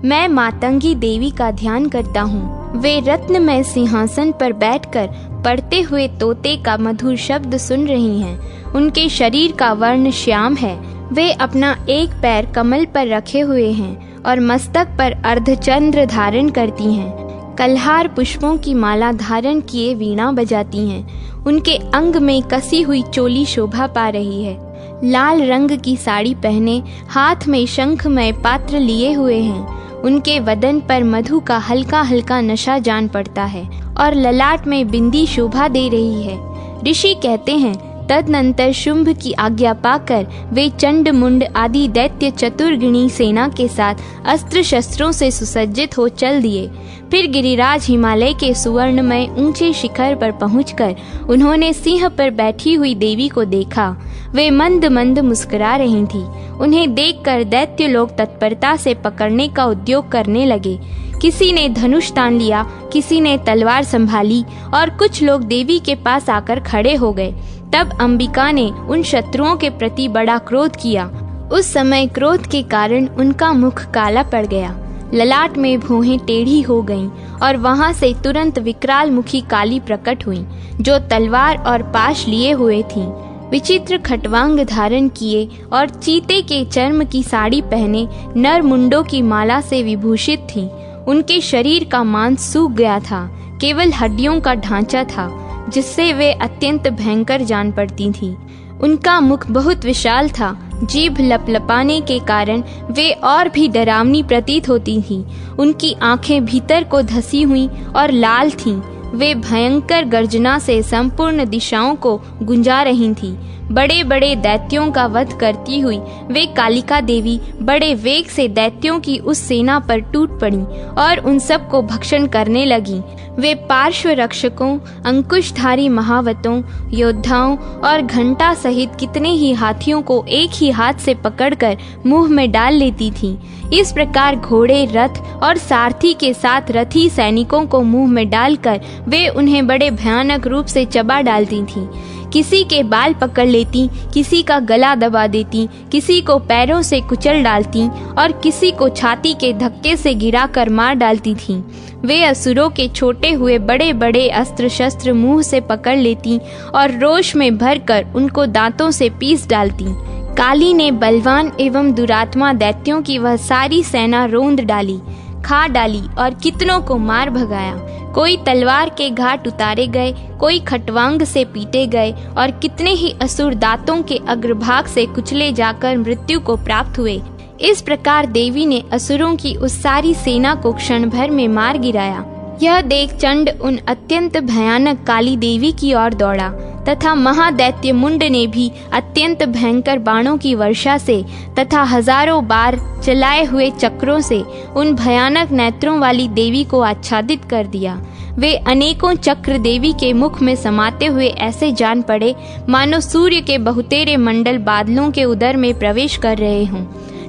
मैं मातंगी देवी का ध्यान करता हूँ। वे रत्नमय सिंहासन पर बैठकर पढ़ते हुए तोते का मधुर शब्द सुन रही हैं। उनके शरीर का वर्ण श्याम है। वे अपना एक पैर कमल पर रखे हुए हैं और मस्तक पर अर्धचंद्र धारण करती हैं। कल्हार पुष्पों की माला धारण किए वीणा बजाती हैं। उनके अंग में कसी हुई चोली शोभा पा रही है। लाल रंग की साड़ी पहने हाथ में शंखमय पात्र लिए हुए हैं। उनके वदन पर मधु का हल्का हल्का नशा जान पड़ता है और ललाट में बिंदी शोभा दे रही है। ऋषि कहते हैं, तदनंतर शुंभ की आज्ञा पाकर वे चंड मुंड आदि दैत्य चतुर्गिणी सेना के साथ अस्त्र शस्त्रों से सुसज्जित हो चल दिए। फिर गिरिराज हिमालय के सुवर्णमय ऊंचे शिखर पर पहुंचकर उन्होंने सिंह पर बैठी हुई देवी को देखा। वे मंद मंद मुस्कुरा रही थी। उन्हें देखकर दैत्य लोग तत्परता से पकड़ने का उद्योग करने लगे। किसी ने धनुष तान लिया, किसी ने तलवार संभाली और कुछ लोग देवी के पास आकर खड़े हो गए। तब अंबिका ने उन शत्रुओं के प्रति बड़ा क्रोध किया। उस समय क्रोध के कारण उनका मुख काला पड़ गया, ललाट में भौहें टेढ़ी हो गईं और वहां से तुरंत विकराल मुखी काली प्रकट हुई, जो तलवार और पाश लिए हुए थीं। विचित्र खटवांग धारण किए और चीते के चर्म की साड़ी पहने नर मुंडों की माला से विभूषित थीं। उनके शरीर का मांस सूख गया था, केवल हड्डियों का ढांचा था, जिससे वे अत्यंत भयंकर जान पड़ती थीं। उनका मुख बहुत विशाल था। जीभ लपलपाने के कारण वे और भी डरावनी प्रतीत होती थीं। उनकी आंखें भीतर को धसी हुई और लाल थीं। वे भयंकर गर्जना से संपूर्ण दिशाओं को गुंजा रही थीं। बड़े बड़े दैत्यों का वध करती हुई वे कालिका देवी बड़े वेग से दैत्यों की उस सेना पर टूट पड़ी और उन सब को भक्षण करने लगी। वे पार्श्व रक्षकों, अंकुशधारी महावतों, योद्धाओं और घंटा सहित कितने ही हाथियों को एक ही हाथ से पकड़कर मुंह में डाल लेती थीं। इस प्रकार घोड़े, रथ और सारथी के साथ रथी सैनिकों को मुंह में डालकर वे उन्हें बड़े भयानक रूप से चबा डालती थीं। किसी के बाल पकड़ लेती, किसी का गला दबा देती, किसी को पैरों से कुचल डालती और किसी को छाती के धक्के से गिराकर मार डालती थीं। वे असुरों के छोटे हुए बड़े बड़े अस्त्र शस्त्र मुंह से पकड़ लेती और रोष में भरकर उनको दांतों से पीस डालती। काली ने बलवान एवं दुरात्मा दैत्यों की वह सारी सेना रोंद डाली, खा डाली और कितनों को मार भगाया। कोई तलवार के घाट उतारे गए, कोई खटवांग से पीटे गए और कितने ही असुर दांतों के अग्रभाग से कुचले जाकर मृत्यु को प्राप्त हुए। इस प्रकार देवी ने असुरों की उस सारी सेना को क्षण भर में मार गिराया। यह देख चंड उन अत्यंत भयानक काली देवी की ओर दौड़ा तथा महादैत्य मुंड ने भी अत्यंत भयंकर बाणों की वर्षा से तथा हजारों बार चलाए हुए चक्रों से उन भयानक नेत्रों वाली देवी को आच्छादित कर दिया। वे अनेकों चक्र देवी के मुख में समाते हुए ऐसे जान पड़े मानो सूर्य के बहुतेरे मंडल बादलों के उदर में प्रवेश कर रहे हों।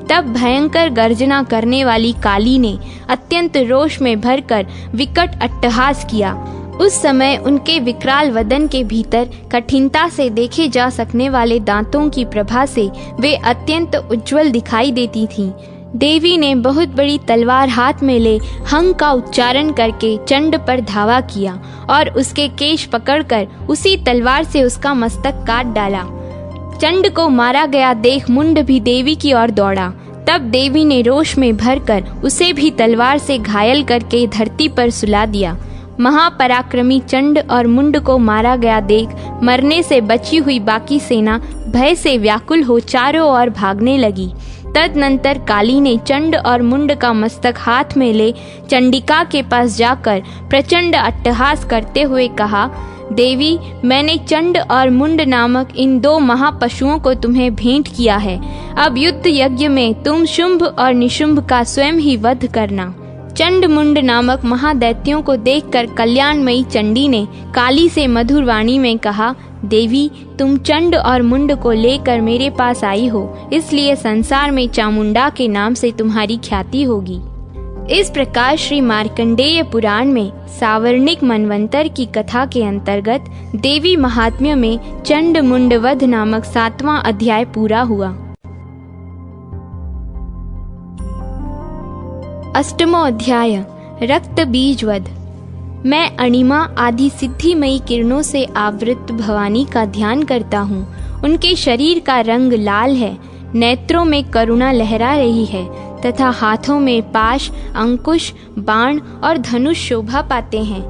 तब भयंकर गर्जना करने वाली काली ने अत्यंत रोष में भरकर विकट अट्टहास किया। उस समय उनके विकराल वदन के भीतर कठिनता से देखे जा सकने वाले दांतों की प्रभा से वे अत्यंत उज्जवल दिखाई देती थीं। देवी ने बहुत बड़ी तलवार हाथ में ले हंग का उच्चारण करके चंड पर धावा किया और उसके केश पकड़कर उसी तलवार से उसका मस्तक काट डाला। चंड को मारा गया देख मुंड भी देवी की ओर दौड़ा। तब देवी ने रोष में भरकर उसे भी तलवार से घायल करके धरती पर सुला दिया। महापराक्रमी चंड और मुंड को मारा गया देख मरने से बची हुई बाकी सेना भय से व्याकुल हो चारों ओर भागने लगी। तदनंतर काली ने चंड और मुंड का मस्तक हाथ में ले चंडिका के पास जाकर प्रचंड अट्टहास करते हुए कहा, देवी, मैंने चंड और मुंड नामक इन दो महापशुओं को तुम्हें भेंट किया है। अब युद्ध यज्ञ में तुम शुंभ और निशुंभ का स्वयं ही वध करना। चंड मुंड नामक महादैत्यों को देखकर कल्याणमयी चंडी ने काली से मधुर वाणी में कहा, देवी, तुम चंड और मुंड को लेकर मेरे पास आई हो, इसलिए संसार में चामुंडा के नाम से तुम्हारी ख्याति होगी। इस प्रकार श्री मार्कंडेय पुराण में सावर्णिक मनवंतर की कथा के अंतर्गत देवी महात्म्य में चंड मुंड वध नामक 7वां अध्याय पूरा हुआ। 8वां अध्याय रक्त बीज वध। मैं अणिमा आदि सिद्धिमयी किरणों से आवृत भवानी का ध्यान करता हूँ। उनके शरीर का रंग लाल है, नेत्रों में करुणा लहरा रही है तथा हाथों में पाश, अंकुश, बाण और धनुष शोभा पाते हैं।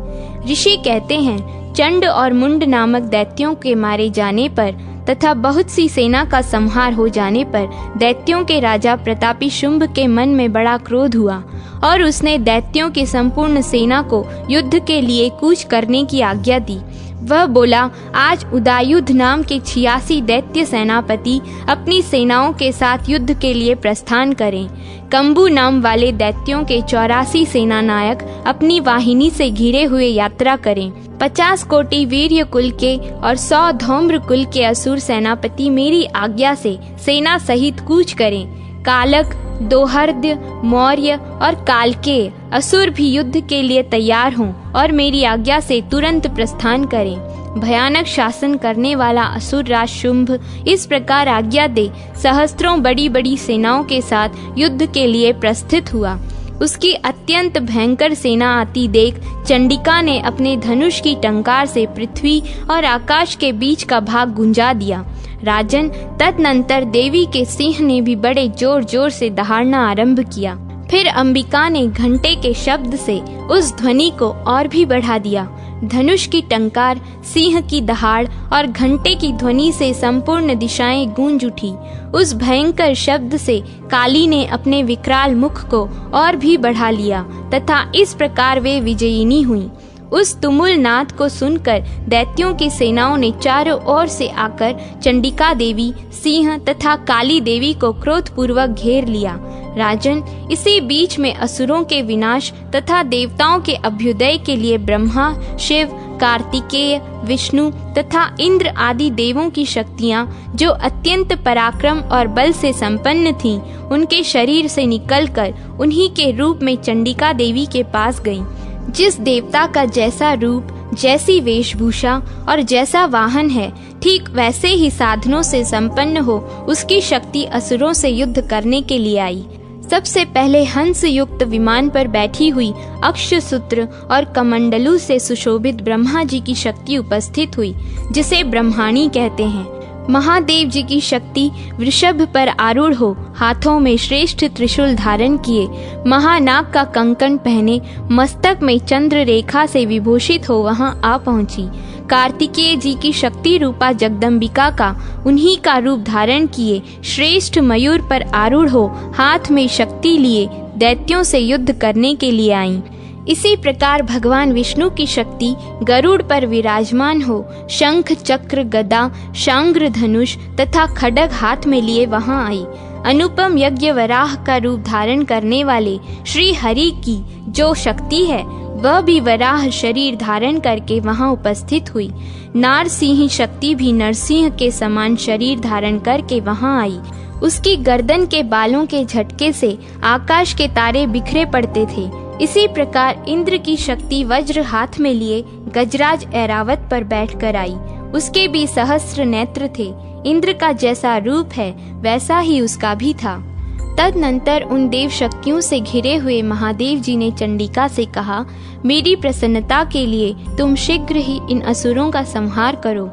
ऋषि कहते हैं, चंड और मुंड नामक दैत्यों के मारे जाने पर तथा बहुत सी सेना का संहार हो जाने पर दैत्यों के राजा प्रतापी शुंभ के मन में बड़ा क्रोध हुआ और उसने दैत्यों की संपूर्ण सेना को युद्ध के लिए कूच करने की आज्ञा दी। वह बोला, आज उदायुध नाम के 86 दैत्य सेनापति अपनी सेनाओं के साथ युद्ध के लिए प्रस्थान करें। कंबू नाम वाले दैत्यों के 84 सेना नायक अपनी वाहिनी से घिरे हुए यात्रा करें। 50 कोटि वीर्य कुल के और 100 धौम्र कुल के असुर सेनापति मेरी आज्ञा से सेना सहित कूच करें। कालक, दोहर्द्य, मौर्य और कालकेय असुर भी युद्ध के लिए तैयार हों और मेरी आज्ञा से तुरंत प्रस्थान करें। भयानक शासन करने वाला असुर राज शुंभ इस प्रकार आज्ञा दे सहस्त्रों बड़ी बड़ी सेनाओं के साथ युद्ध के लिए प्रस्थित हुआ। उसकी अत्यंत भयंकर सेना आती देख चंडिका ने अपने धनुष की टंकार से पृथ्वी और आकाश के बीच का भाग गुंजा दिया। राजन, तदनंतर देवी के सिंह ने भी बड़े जोर जोर से दहाड़ना आरंभ किया। फिर अंबिका ने घंटे के शब्द से उस ध्वनि को और भी बढ़ा दिया। धनुष की टंकार, सिंह की दहाड़ और घंटे की ध्वनि से संपूर्ण दिशाएं गूंज उठी। उस भयंकर शब्द से काली ने अपने विकराल मुख को और भी बढ़ा लिया तथा इस प्रकार वे विजयिनी हुई। उस तुमुल नाद को सुनकर दैत्यों की सेनाओं ने चारों ओर से आकर चंडिका देवी, सिंह तथा काली देवी को क्रोधपूर्वक घेर लिया। राजन, इसी बीच में असुरों के विनाश तथा देवताओं के अभ्युदय के लिए ब्रह्मा, शिव, कार्तिकेय, विष्णु तथा इंद्र आदि देवों की शक्तियां जो अत्यंत पराक्रम और बल से संपन्न थीं, उनके शरीर से निकलकर उन्हीं के रूप में चंडिका देवी के पास गईं। जिस देवता का जैसा रूप, जैसी वेशभूषा और जैसा वाहन है, ठीक वैसे ही साधनों से संपन्न हो उसकी शक्ति असुरों से युद्ध करने के लिए आई। सबसे पहले हंस युक्त विमान पर बैठी हुई अक्षसूत्र और कमंडलू से सुशोभित ब्रह्मा जी की शक्ति उपस्थित हुई, जिसे ब्रह्माणी कहते हैं। महादेव जी की शक्ति वृषभ पर आरूढ़ हो हाथों में श्रेष्ठ त्रिशूल धारण किए, महानाग का कंकण पहने, मस्तक में चंद्र रेखा से विभूषित हो वहां आ पहुंची। कार्तिकेय जी की शक्ति रूपा जगदम्बिका का उन्हीं का रूप धारण किए श्रेष्ठ मयूर पर आरूढ़ हो हाथ में शक्ति लिए दैत्यों से युद्ध करने के लिए आईं। इसी प्रकार भगवान विष्णु की शक्ति गरुड़ पर विराजमान हो शंख, चक्र, गदा, शांग्र, धनुष तथा खड्ग हाथ में लिए वहां आई। अनुपम यज्ञ वराह का रूप धारण करने वाले श्री हरि की जो शक्ति है, वह भी वराह शरीर धारण करके वहां उपस्थित हुई। नारसिंह शक्ति भी नरसिंह के समान शरीर धारण करके वहां आई। उसकी गर्दन के बालों के झटके से आकाश के तारे बिखरे पड़ते थे। इसी प्रकार इंद्र की शक्ति वज्र हाथ में लिए गजराज ऐरावत पर बैठकर आई। उसके भी सहस्त्र नेत्र थे। इंद्र का जैसा रूप है वैसा ही उसका भी था। तदनंतर उन देव शक्तियों से घिरे हुए महादेव जी ने चंडिका से कहा, मेरी प्रसन्नता के लिए तुम शीघ्र ही इन असुरों का संहार करो।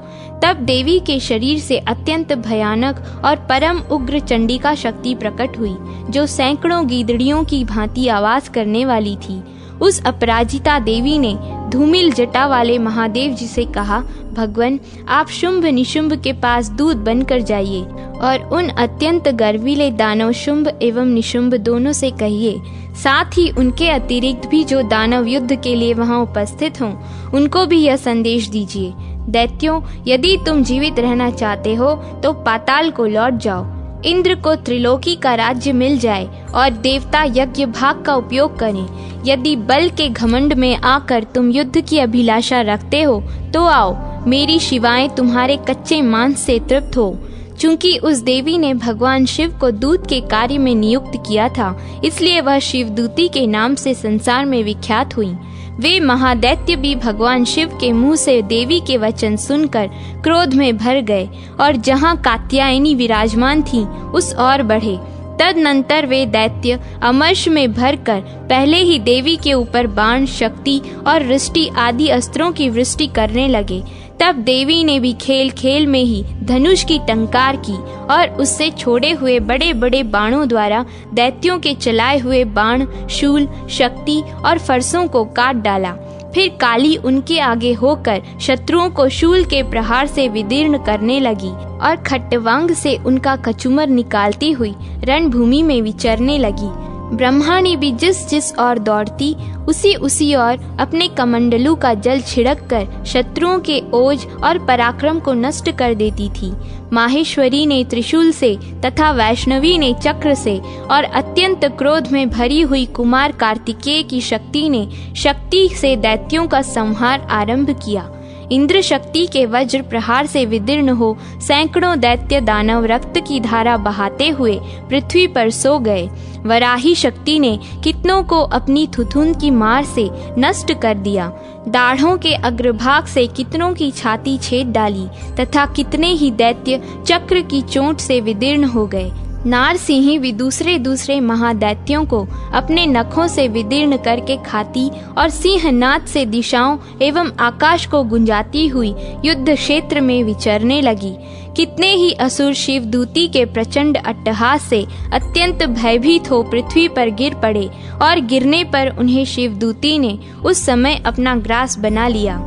तब देवी के शरीर से अत्यंत भयानक और परम उग्र चंडिका शक्ति प्रकट हुई, जो सैकड़ों गीदड़ियों की भांति आवाज करने वाली थी। उस अपराजिता देवी ने धूमिल जटा वाले महादेव जी से कहा, भगवान, आप शुंभ निशुंभ के पास दूत बनकर जाइए और उन अत्यंत गर्वीले दानव शुंभ एवं निशुंभ दोनों से कहिए, साथ ही उनके अतिरिक्त भी जो दानव युद्ध के लिए वहां उपस्थित हों, उनको भी यह संदेश दीजिए, दैत्यों, यदि तुम जीवित रहना चाहते हो तो पाताल को लौट जाओ। इंद्र को त्रिलोकी का राज्य मिल जाए और देवता यज्ञ भाग का उपयोग करें। यदि बल के घमंड में आकर तुम युद्ध की अभिलाषा रखते हो तो आओ, मेरी शिवाएं तुम्हारे कच्चे मांस से तृप्त हो। चूंकि उस देवी ने भगवान शिव को दूत के कार्य में नियुक्त किया था, इसलिए वह शिवदूती के नाम से संसार में विख्यात हुई। वे महादैत्य भी भगवान शिव के मुंह से देवी के वचन सुनकर क्रोध में भर गए और जहां कात्यायनी विराजमान थी उस ओर बढ़े। तदनंतर वे दैत्य अमर्ष में भरकर पहले ही देवी के ऊपर बाण, शक्ति और वृष्टि आदि अस्त्रों की वृष्टि करने लगे। तब देवी ने भी खेल खेल में ही धनुष की टंकार की और उससे छोड़े हुए बड़े बड़े बाणों द्वारा दैत्यों के चलाए हुए बाण, शूल, शक्ति और फरसों को काट डाला। फिर काली उनके आगे होकर शत्रुओं को शूल के प्रहार से विदीर्ण करने लगी और खट्टवांग से उनका कचूमर निकालती हुई रणभूमि में विचरने लगी। ब्रह्मा ने भी जिस जिस ओर दौड़ती उसी ओर अपने कमंडलू का जल छिड़क कर शत्रुओं के ओज और पराक्रम को नष्ट कर देती थी। माहेश्वरी ने त्रिशूल से तथा वैष्णवी ने चक्र से और अत्यंत क्रोध में भरी हुई कुमार कार्तिकेय की शक्ति से दैत्यों का संहार आरंभ किया। इंद्र शक्ति के वज्र प्रहार से विदीर्ण हो सैकड़ों दैत्य दानव रक्त की धारा बहाते हुए पृथ्वी पर सो गए। वराही शक्ति ने कितनों को अपनी थुथुन की मार से नष्ट कर दिया। दाढ़ों के अग्रभाग से कितनों की छाती छेद डाली तथा कितने ही दैत्य चक्र की चोट से विदीर्ण हो गए। नारसिंही भी दूसरे महादैत्यों को अपने नखों से विदीर्ण करके खाती और सिंहनाद से दिशाओं एवं आकाश को गुंजाती हुई युद्ध क्षेत्र में विचरने लगी। कितने ही असुर शिवदूती के प्रचंड अट्टहास से अत्यंत भयभीत हो पृथ्वी पर गिर पड़े और गिरने पर उन्हें शिवदूती ने उस समय अपना ग्रास बना लिया।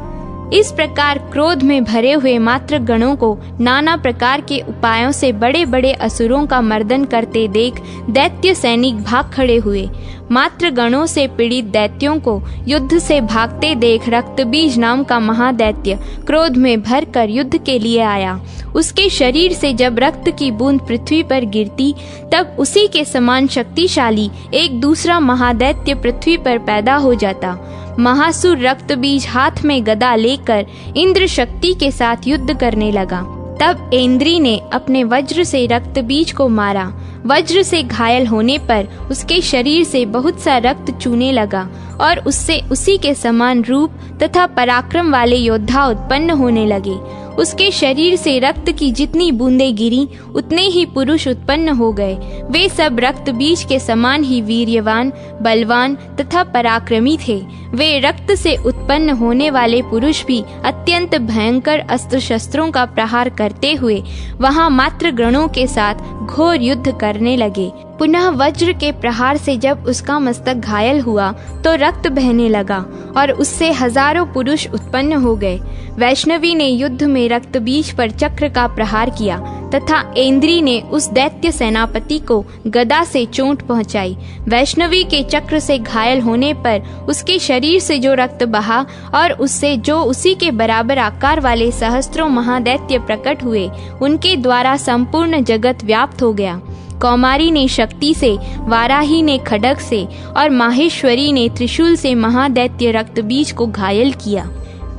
इस प्रकार क्रोध में भरे हुए मात्र गणों को नाना प्रकार के उपायों से बड़े बड़े असुरों का मर्दन करते देख दैत्य सैनिक भाग खड़े हुए। मात्र गणों से पीड़ित दैत्यों को युद्ध से भागते देख रक्तबीज नाम का महादैत्य क्रोध में भरकर युद्ध के लिए आया। उसके शरीर से जब रक्त की बूंद पृथ्वी पर गिरती तब उसी के समान शक्तिशाली एक दूसरा महादैत्य पृथ्वी पर पैदा हो जाता। महासुर रक्तबीज हाथ में गदा लेकर इंद्र शक्ति के साथ युद्ध करने लगा। तब इंद्री ने अपने वज्र से रक्तबीज को मारा। वज्र से घायल होने पर उसके शरीर से बहुत सा रक्त चूने लगा और उससे उसी के समान रूप तथा पराक्रम वाले योद्धा उत्पन्न होने लगे। उसके शरीर से रक्त की जितनी बूंदें गिरी उतने ही पुरुष उत्पन्न हो गए। वे सब रक्त बीज के समान ही वीर्यवान, बलवान तथा पराक्रमी थे। वे रक्त से उत्पन्न होने वाले पुरुष भी अत्यंत भयंकर अस्त्र शस्त्रों का प्रहार करते हुए वहां मात्र गणों के साथ घोर युद्ध करने लगे। पुनः वज्र के प्रहार से जब उसका मस्तक घायल हुआ तो रक्त बहने लगा और उससे हजारों पुरुष उत्पन्न हो गए। वैष्णवी ने युद्ध में रक्तबीज पर चक्र का प्रहार किया तथा इंद्री ने उस दैत्य सेनापति को गदा से चोट पहुंचाई। वैष्णवी के चक्र से घायल होने पर उसके शरीर से जो रक्त बहा और उससे जो उसी के बराबर आकार वाले सहस्त्रों महादैत्य प्रकट हुए, उनके द्वारा संपूर्ण जगत व्याप्त हो गया। कौमारी ने शक्ति से, वाराही ने खड्ग से और माहेश्वरी ने त्रिशूल से महादैत्य रक्तबीज को घायल किया।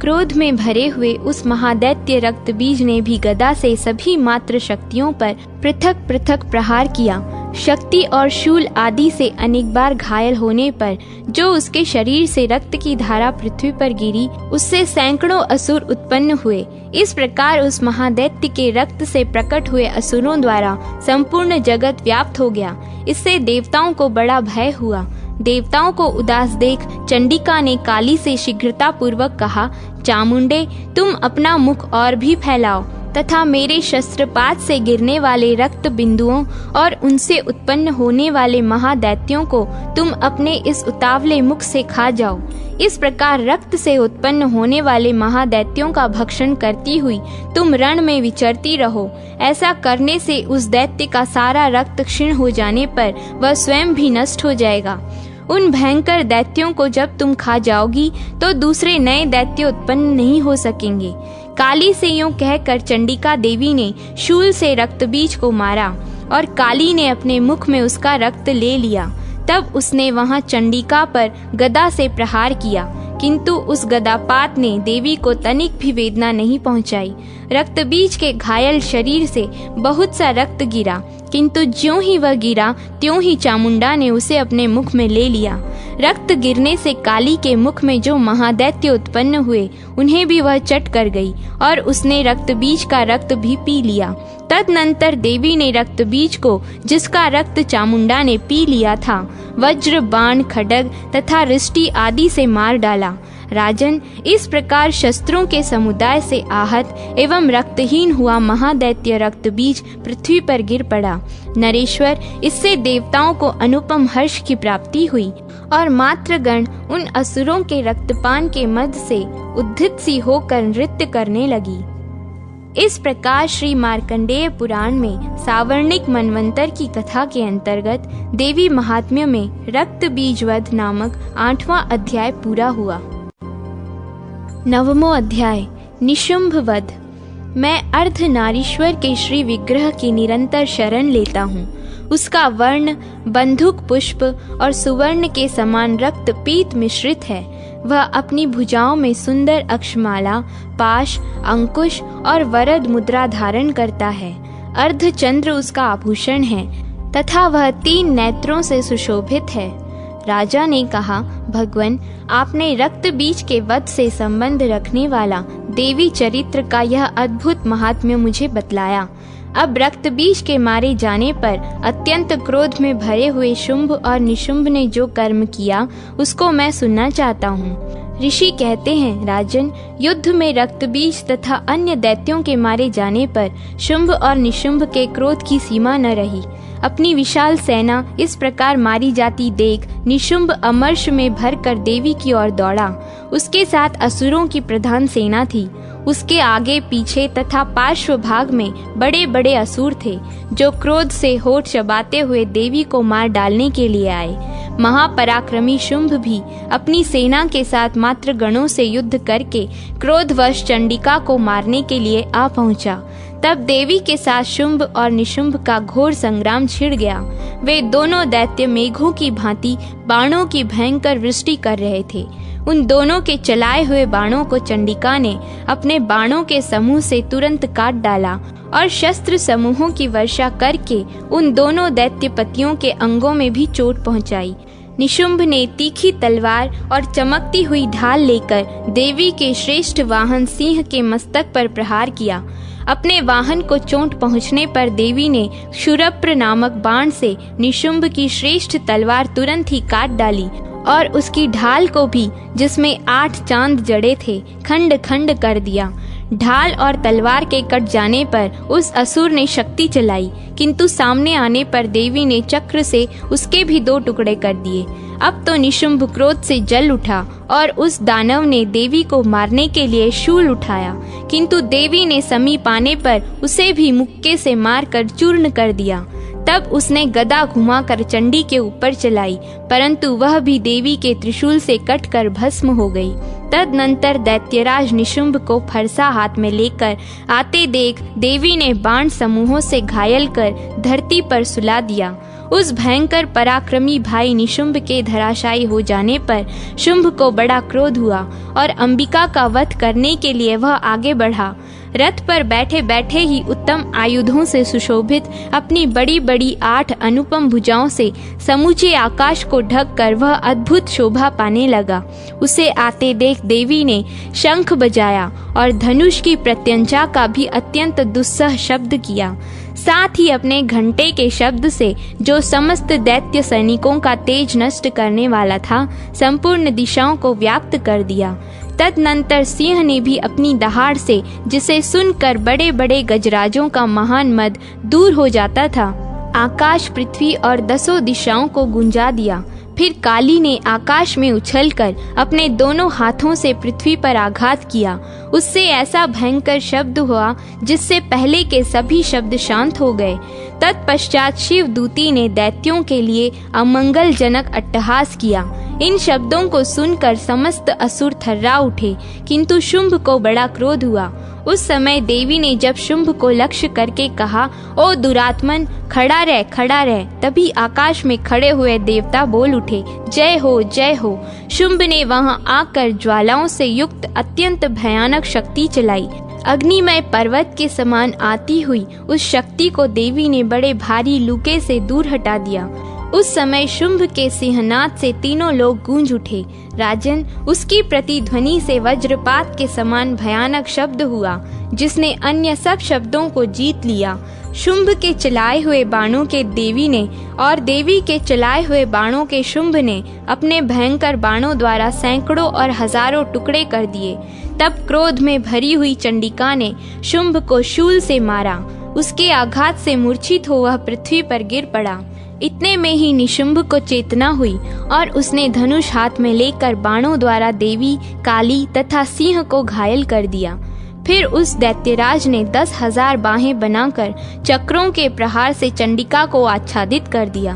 क्रोध में भरे हुए उस महादैत्य रक्तबीज ने भी गदा से सभी मात्र शक्तियों पर पृथक पृथक प्रहार किया। शक्ति और शूल आदि से अनेक बार घायल होने पर जो उसके शरीर से रक्त की धारा पृथ्वी पर गिरी, उससे सैकड़ों असुर उत्पन्न हुए। इस प्रकार उस महादैत्य के रक्त से प्रकट हुए असुरों द्वारा संपूर्ण जगत व्याप्त हो गया। इससे देवताओं को बड़ा भय हुआ। देवताओं को उदास देख चंडिका ने काली से शीघ्रता पूर्वक कहा, चामुंडे, तुम अपना मुख और भी फैलाओ तथा मेरे शस्त्रपात से गिरने वाले रक्त बिंदुओं और उनसे उत्पन्न होने वाले महादैत्यों को तुम अपने इस उतावले मुख से खा जाओ। इस प्रकार रक्त से उत्पन्न होने वाले महादैत्यों का भक्षण करती हुई तुम रण में विचरती रहो। ऐसा करने से उस दैत्य का सारा रक्त क्षीण हो जाने पर वह स्वयं भी नष्ट हो जाएगा। उन भयंकर दैत्यों को जब तुम खा जाओगी तो दूसरे नए दैत्य उत्पन्न नहीं हो सकेंगे। काली से यूं कहकर चंडिका देवी ने शूल से रक्तबीज को मारा। और काली ने अपने मुख में उसका रक्त ले लिया। तब उसने वहां चंडिका पर गदा से प्रहार किया, किंतु उस गदापात ने देवी को तनिक भी वेदना नहीं पहुंचाई। रक्तबीज के घायल शरीर से बहुत सा रक्त गिरा, किंतु ज्यों ही वह गिरा त्यों ही चामुंडा ने उसे अपने मुख में ले लिया। रक्त गिरने से काली के मुख में जो महादैत्य उत्पन्न हुए उन्हें भी वह चट कर गई और उसने रक्तबीज का रक्त भी पी लिया। तदनंतर देवी ने रक्तबीज को, जिसका रक्त चामुंडा ने पी लिया था, वज्र, बाण, खड्ग तथा रिष्टि आदि से मार डाला। राजन, इस प्रकार शस्त्रों के समुदाय से आहत एवं रक्तहीन हुआ महादैत्य रक्तबीज पृथ्वी पर गिर पड़ा। नरेश्वर, इससे देवताओं को अनुपम हर्ष की प्राप्ति हुई और मात्रगण उन असुरों के रक्तपान के मद से उद्धित सी होकर नृत्य करने लगी। इस प्रकार श्री मार्कंडेय पुराण में सावर्णिक मनवंतर की कथा के अंतर्गत देवी महात्म्य में रक्त बीज वध नामक 8वां अध्याय पूरा हुआ। 9वां अध्याय निशुंभ वध। मैं अर्धनारीश्वर के श्री विग्रह की निरंतर शरण लेता हूँ। उसका वर्ण बंधुक पुष्प और सुवर्ण के समान रक्त पीत मिश्रित है। वह अपनी भुजाओं में सुंदर अक्षमाला, पाश, अंकुश और वरद मुद्रा धारण करता है। अर्धचंद्र उसका आभूषण है तथा वह 3 नेत्रों से सुशोभित है। राजा ने कहा, भगवन, आपने रक्त बीज के वध से संबंध रखने वाला देवी चरित्र का यह अद्भुत महात्म्य मुझे बतलाया। अब रक्त बीज के मारे जाने पर अत्यंत क्रोध में भरे हुए शुंभ और निशुंभ ने जो कर्म किया उसको मैं सुनना चाहता हूँ। ऋषि कहते हैं, राजन, युद्ध में रक्त बीज तथा अन्य दैत्यों के मारे जाने पर शुंभ और निशुंभ के क्रोध की सीमा न रही। अपनी विशाल सेना इस प्रकार मारी जाती देख निशुंभ अमर्ष में भरकर देवी की ओर दौड़ा। उसके साथ असुरों की प्रधान सेना थी। उसके आगे पीछे तथा पार्श्व भाग में बड़े बड़े असुर थे, जो क्रोध से होठ चबाते हुए देवी को मार डालने के लिए आए। महापराक्रमी शुंभ भी अपनी सेना के साथ मात्र गणों से युद्ध करके क्रोधवश चंडिका को मारने के लिए आ पहुंचा। तब देवी के साथ शुंभ और निशुंभ का घोर संग्राम छिड़ गया। वे दोनों दैत्य मेघों की भांति बाणों की भयंकर वृष्टि कर रहे थे। उन दोनों के चलाए हुए बाणों को चंडिका ने अपने बाणों के समूह से तुरंत काट डाला और शस्त्र समूहों की वर्षा करके उन दोनों दैत्यपतियों के अंगों में भी चोट पहुंचाई। निशुंभ ने तीखी तलवार और चमकती हुई ढाल लेकर देवी के श्रेष्ठ वाहन सिंह के मस्तक पर प्रहार किया। अपने वाहन को चोट पहुंचने पर देवी ने क्षुरप्र नामक बाण से निशुंभ की श्रेष्ठ तलवार तुरंत ही काट डाली और उसकी ढाल को भी, जिसमें 8 चांद जड़े थे, खंड खंड कर दिया। ढाल और तलवार के कट जाने पर उस असुर ने शक्ति चलाई, किंतु सामने आने पर देवी ने चक्र से उसके भी 2 टुकड़े कर दिए। अब तो निशुंभ क्रोध से जल उठा और उस दानव ने देवी को मारने के लिए शूल उठाया, किंतु देवी ने समीप आने पर उसे भी मुक्के से मारकर चूर्ण कर दिया। तब उसने गदा घुमाकर चंडी के ऊपर चलाई, परंतु वह भी देवी के त्रिशूल से कटकर भस्म हो गई। तदनंतर दैत्यराज निशुंभ को फरसा हाथ में लेकर आते देख देवी ने बाण समूहों से घायल कर धरती पर सुला दिया। उस भयंकर पराक्रमी भाई निशुंभ के धराशायी हो जाने पर शुंभ को बड़ा क्रोध हुआ और अंबिका का वध करने के लिए वह आगे बढ़ा। रथ पर बैठे बैठे ही उत्तम आयुधों से सुशोभित अपनी बड़ी बड़ी 8 अनुपम भुजाओं से समूचे आकाश को ढक कर वह अद्भुत शोभा पाने लगा। उसे आते देख देवी ने शंख बजाया और धनुष की प्रत्यंचा का भी अत्यंत दुस्सह शब्द किया। साथ ही अपने घंटे के शब्द से, जो समस्त दैत्य सैनिकों का तेज नष्ट करने वाला था, संपूर्ण दिशाओं को व्याप्त कर दिया। तदनंतर सिंह ने भी अपनी दहाड़ से, जिसे सुनकर बड़े बड़े गजराजों का महान मद दूर हो जाता था, आकाश, पृथ्वी और 10 दिशाओं को गुंजा दिया। फिर काली ने आकाश में उछलकर अपने दोनों हाथों से पृथ्वी पर आघात किया। उससे ऐसा भयंकर शब्द हुआ जिससे पहले के सभी शब्द शांत हो गए। तत्पश्चात शिव दूती ने दैत्यों के लिए अमंगलजनक अट्टहास किया। इन शब्दों को सुनकर समस्त असुर थर्रा उठे, किंतु शुंभ को बड़ा क्रोध हुआ उस समय देवी ने जब शुंभ को लक्ष्य करके कहा, ओ दुरात्मन, खड़ा रह, खड़ा रह, तभी आकाश में खड़े हुए देवता बोल उठे, जय हो, जय हो। शुंभ ने वहां आकर ज्वालाओं से युक्त अत्यंत भयानक शक्ति चलाई। अग्निमय पर्वत के समान आती हुई उस शक्ति को देवी ने बड़े भारी लूके से दूर हटा दिया। उस समय शुंभ के सिंहनाद से तीनों लोग गूंज उठे। राजन, उसकी प्रतिध्वनि से वज्रपात के समान भयानक शब्द हुआ, जिसने अन्य सब शब्दों को जीत लिया। शुंभ के चलाए हुए बाणों के देवी ने और देवी के चलाए हुए बाणों के शुंभ ने अपने भयंकर बाणों द्वारा सैकड़ों और हजारों टुकड़े कर दिए। तब क्रोध में भरी हुई चंडिका ने शुंभ को शूल से मारा। उसके आघात से मूर्छित हो वह पृथ्वी पर गिर पड़ा। इतने में ही निशुंभ को चेतना हुई और उसने धनुष हाथ में लेकर बाणों द्वारा देवी, काली तथा सिंह को घायल कर दिया। फिर उस दैत्यराज ने 10,000 बाहें बनाकर चक्रों के प्रहार से चंडिका को आच्छादित कर दिया।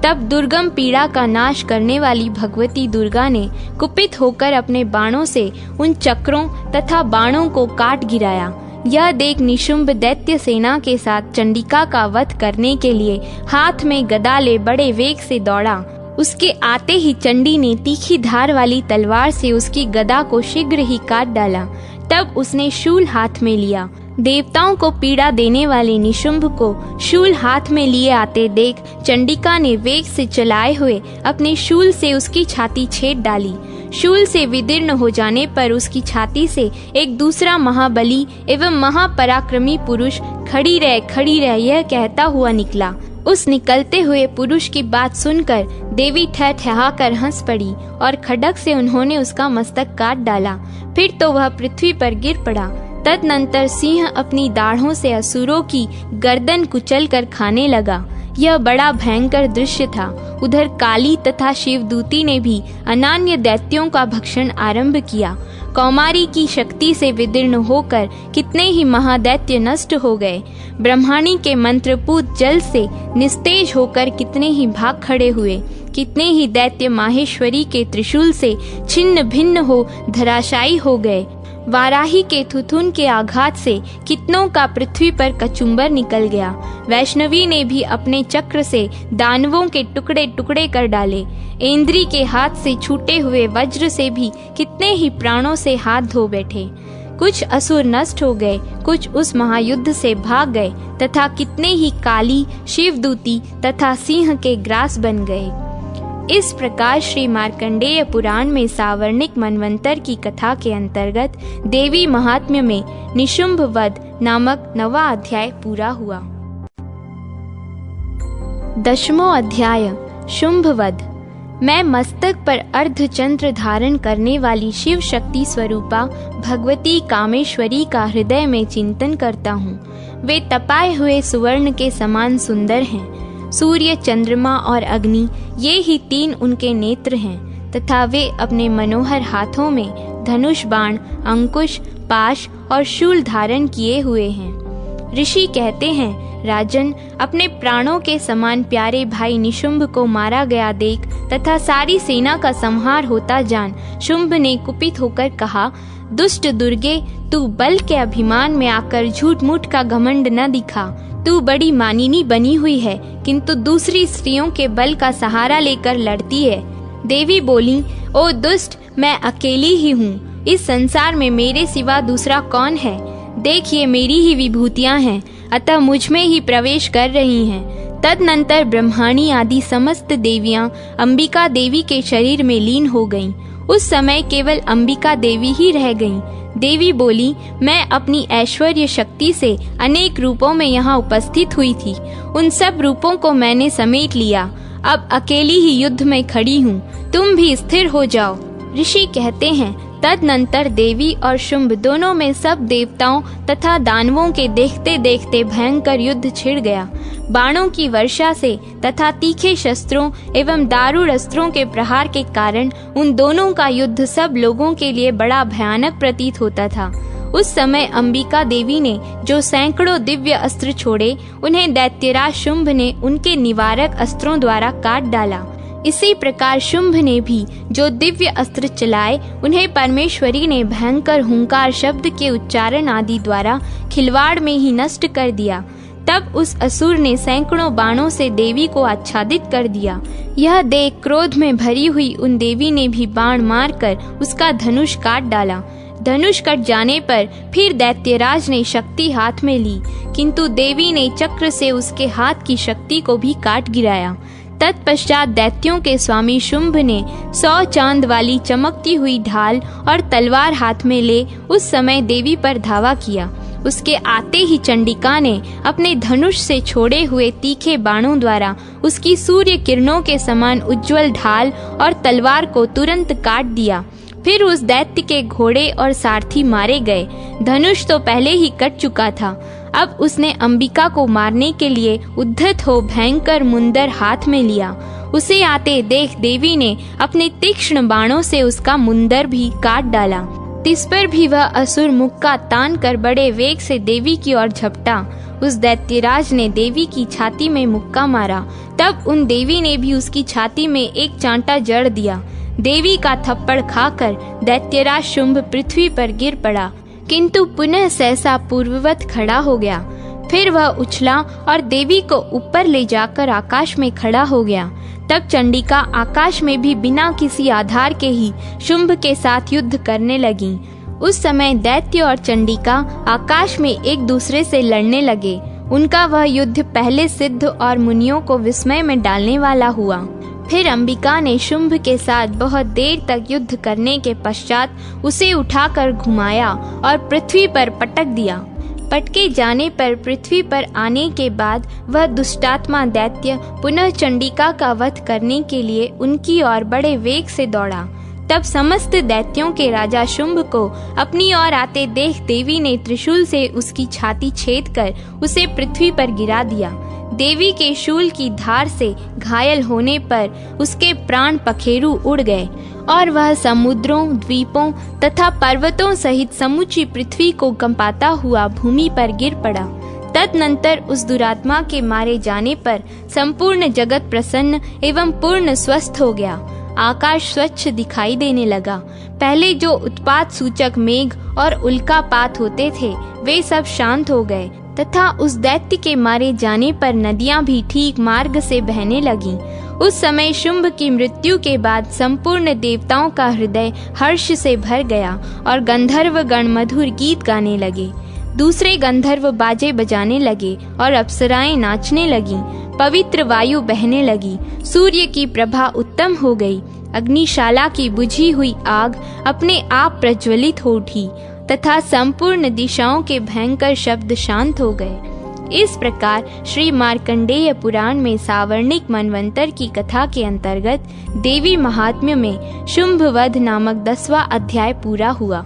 तब दुर्गम पीड़ा का नाश करने वाली भगवती दुर्गा ने कुपित होकर अपने बाणों से उन चक्रों तथा बाणों को काट गिराया। यह देख निशुंभ दैत्य सेना के साथ चंडिका का वध करने के लिए हाथ में गदा ले बड़े वेग से दौड़ा। उसके आते ही चंडी ने तीखी धार वाली तलवार से उसकी गदा को शीघ्र ही काट डाला। तब उसने शूल हाथ में लिया। देवताओं को पीड़ा देने वाले निशुंभ को शूल हाथ में लिए आते देख चंडिका ने वेग से चलाए हुए अपने शूल से उसकी छाती छेद डाली। शूल से विदीर्ण हो जाने पर उसकी छाती से एक दूसरा महाबली एवं महापराक्रमी पुरुष खड़ी रह यह कहता हुआ निकला। उस निकलते हुए पुरुष की बात सुनकर देवी ठहाकर हंस पड़ी और खड्ग से उन्होंने उसका मस्तक काट डाला। फिर तो वह पृथ्वी पर गिर पड़ा। तदनंतर सिंह अपनी दाढ़ों से असुरों की गर्दन कुचल कर खाने लगा। यह बड़ा भयंकर दृश्य था। उधर काली तथा शिवदूती ने भी अनान्य दैत्यों का भक्षण आरंभ किया। कौमारी की शक्ति से विदीर्ण होकर कितने ही महादैत्य नष्ट हो गए। ब्रह्माणी के मंत्रपूत जल से निस्तेज होकर कितने ही भाग खड़े हुए। कितने ही दैत्य माहेश्वरी के त्रिशूल से छिन्न भिन्न हो धराशायी हो गए। वाराही के थुथुन के आघात से कितनों का पृथ्वी पर कचुम्बर निकल गया। वैष्णवी ने भी अपने चक्र से दानवों के टुकड़े टुकड़े कर डाले। इंद्री के हाथ से छूटे हुए वज्र से भी कितने ही प्राणों से हाथ धो बैठे। कुछ असुर नष्ट हो गए, कुछ उस महायुद्ध से भाग गए तथा कितने ही काली, शिवदूती तथा सिंह के ग्रास बन गए। इस प्रकार श्री मार्कंडेय पुराण में सावर्णिक मनवंतर की कथा के अंतर्गत देवी महात्म्य में निशुंभ वध नामक 9वां अध्याय पूरा हुआ। 10वां अध्याय शुंभ वध। मैं मस्तक पर अर्धचंद्र धारण करने वाली शिव शक्ति स्वरूपा भगवती कामेश्वरी का हृदय में चिंतन करता हूँ। वे तपाए हुए सुवर्ण के समान सुंदर हैं। सूर्य, चंद्रमा और अग्नि ये ही 3 उनके नेत्र हैं तथा वे अपने मनोहर हाथों में धनुष, बाण, अंकुश, पाश और शूल धारण किए हुए हैं। ऋषि कहते हैं, राजन, अपने प्राणों के समान प्यारे भाई निशुंभ को मारा गया देख तथा सारी सेना का संहार होता जान शुंभ ने कुपित होकर कहा, दुष्ट दुर्गे, तू बल के अभिमान में आकर झूठ मूठ का घमंड न दिखा। तू बड़ी मानिनी बनी हुई है, किंतु दूसरी स्त्रियों के बल का सहारा लेकर लड़ती है। देवी बोली, ओ दुष्ट, मैं अकेली ही हूँ। इस संसार में मेरे सिवा दूसरा कौन है? देख, ये मेरी ही विभूतियाँ हैं, अतः मुझ में ही प्रवेश कर रही हैं। तदनंतर ब्रह्माणी आदि समस्त देवियाँ अंबिका देवी के शरीर में लीन हो गईं। उस समय केवल अंबिका देवी ही रह गईं। देवी बोली, मैं अपनी ऐश्वर्य शक्ति से अनेक रूपों में यहाँ उपस्थित हुई थी। उन सब रूपों को मैंने समेट लिया। अब अकेली ही युद्ध में खड़ी हूँ, तुम भी स्थिर हो जाओ। ऋषि कहते हैं, तदनंतर देवी और शुंभ दोनों में सब देवताओं तथा दानवों के देखते देखते भयंकर युद्ध छिड़ गया। बाणों की वर्षा से तथा तीखे शस्त्रों एवं दारुण अस्त्रों के प्रहार के कारण उन दोनों का युद्ध सब लोगों के लिए बड़ा भयानक प्रतीत होता था। उस समय अंबिका देवी ने जो सैकड़ों दिव्य अस्त्र छोड़े, उन्हें दैत्यराज शुंभ ने उनके निवारक अस्त्रों द्वारा काट डाला। इसी प्रकार शुंभ ने भी जो दिव्य अस्त्र चलाए, उन्हें परमेश्वरी ने भयंकर हुंकार शब्द के उच्चारण आदि द्वारा खिलवाड़ में ही नष्ट कर दिया। तब उस असुर ने सैकड़ों बाणों से देवी को आच्छादित कर दिया। यह देख क्रोध में भरी हुई उन देवी ने भी बाण मारकर उसका धनुष काट डाला। धनुष कट जाने पर फिर दैत्यराज ने शक्ति हाथ में ली, किंतु देवी ने चक्र से उसके हाथ की शक्ति को भी काट गिराया। तत्पश्चात दैत्यों के स्वामी शुंभ ने 100 चांद वाली चमकती हुई ढाल और तलवार हाथ में ले उस समय देवी पर धावा किया। उसके आते ही चंडिका ने अपने धनुष से छोड़े हुए तीखे बाणों द्वारा उसकी सूर्य किरणों के समान उज्जवल ढाल और तलवार को तुरंत काट दिया। फिर उस दैत्य के घोड़े और सारथी मारे गए। धनुष तो पहले ही कट चुका था। अब उसने अंबिका को मारने के लिए उद्धत हो भयंकर मुंदर हाथ में लिया। उसे आते देख देवी ने अपने तीक्ष्ण बाणों से उसका मुंदर भी काट डाला। तिस पर भी वह असुर मुक्का तान कर बड़े वेग से देवी की ओर झपटा। उस दैत्यराज ने देवी की छाती में मुक्का मारा। तब उन देवी ने भी उसकी छाती में एक चांटा जड़ दिया। देवी का थप्पड़ खाकर दैत्यराज शुंभ पृथ्वी पर गिर पड़ा, किंतु पुनः सहसा पूर्ववत खड़ा हो गया। फिर वह उछला और देवी को ऊपर ले जाकर आकाश में खड़ा हो गया। तब चंडिका आकाश में भी बिना किसी आधार के ही शुंभ के साथ युद्ध करने लगी। उस समय दैत्य और चंडिका आकाश में एक दूसरे से लड़ने लगे। उनका वह युद्ध पहले सिद्ध और मुनियों को विस्मय में डालने वाला हुआ। फिर अंबिका ने शुंभ के साथ बहुत देर तक युद्ध करने के पश्चात उसे उठाकर घुमाया और पृथ्वी पर पटक दिया। पटके जाने पर पृथ्वी पर आने के बाद वह दुष्टात्मा दैत्य पुनः चंडिका का वध करने के लिए उनकी ओर बड़े वेग से दौड़ा। तब समस्त दैत्यों के राजा शुंभ को अपनी ओर आते देख देवी ने त्रिशूल से उसकी छाती छेद कर उसे पृथ्वी पर गिरा दिया। देवी के शूल की धार से घायल होने पर उसके प्राण पखेरु उड़ गए और वह समुद्रों, द्वीपों तथा पर्वतों सहित समूची पृथ्वी को कंपाता हुआ भूमि पर गिर पड़ा। तदनंतर उस दुरात्मा के मारे जाने पर संपूर्ण जगत प्रसन्न एवं पूर्ण स्वस्थ हो गया। आकाश स्वच्छ दिखाई देने लगा। पहले जो उत्पात सूचक मेघ और उल्कापात होते थे, वे सब शांत हो गए तथा उस दैत्य के मारे जाने पर नदियां भी ठीक मार्ग से बहने लगीं। उस समय शुंभ की मृत्यु के बाद संपूर्ण देवताओं का हृदय हर्ष से भर गया और गंधर्व गण मधुर गीत गाने लगे। दूसरे गंधर्व बाजे बजाने लगे और अप्सराएं नाचने लगीं। पवित्र वायु बहने लगी। सूर्य की प्रभा उत्तम हो गई। अग्निशाला की बुझी हुई आग अपने आप प्रज्वलित हो उठी तथा संपूर्ण दिशाओं के भयंकर शब्द शांत हो गए। इस प्रकार श्री मार्कंडेय पुराण में सावर्णिक मनवंतर की कथा के अंतर्गत देवी महात्म्य में शुंभ वध नामक 10वां अध्याय पूरा हुआ।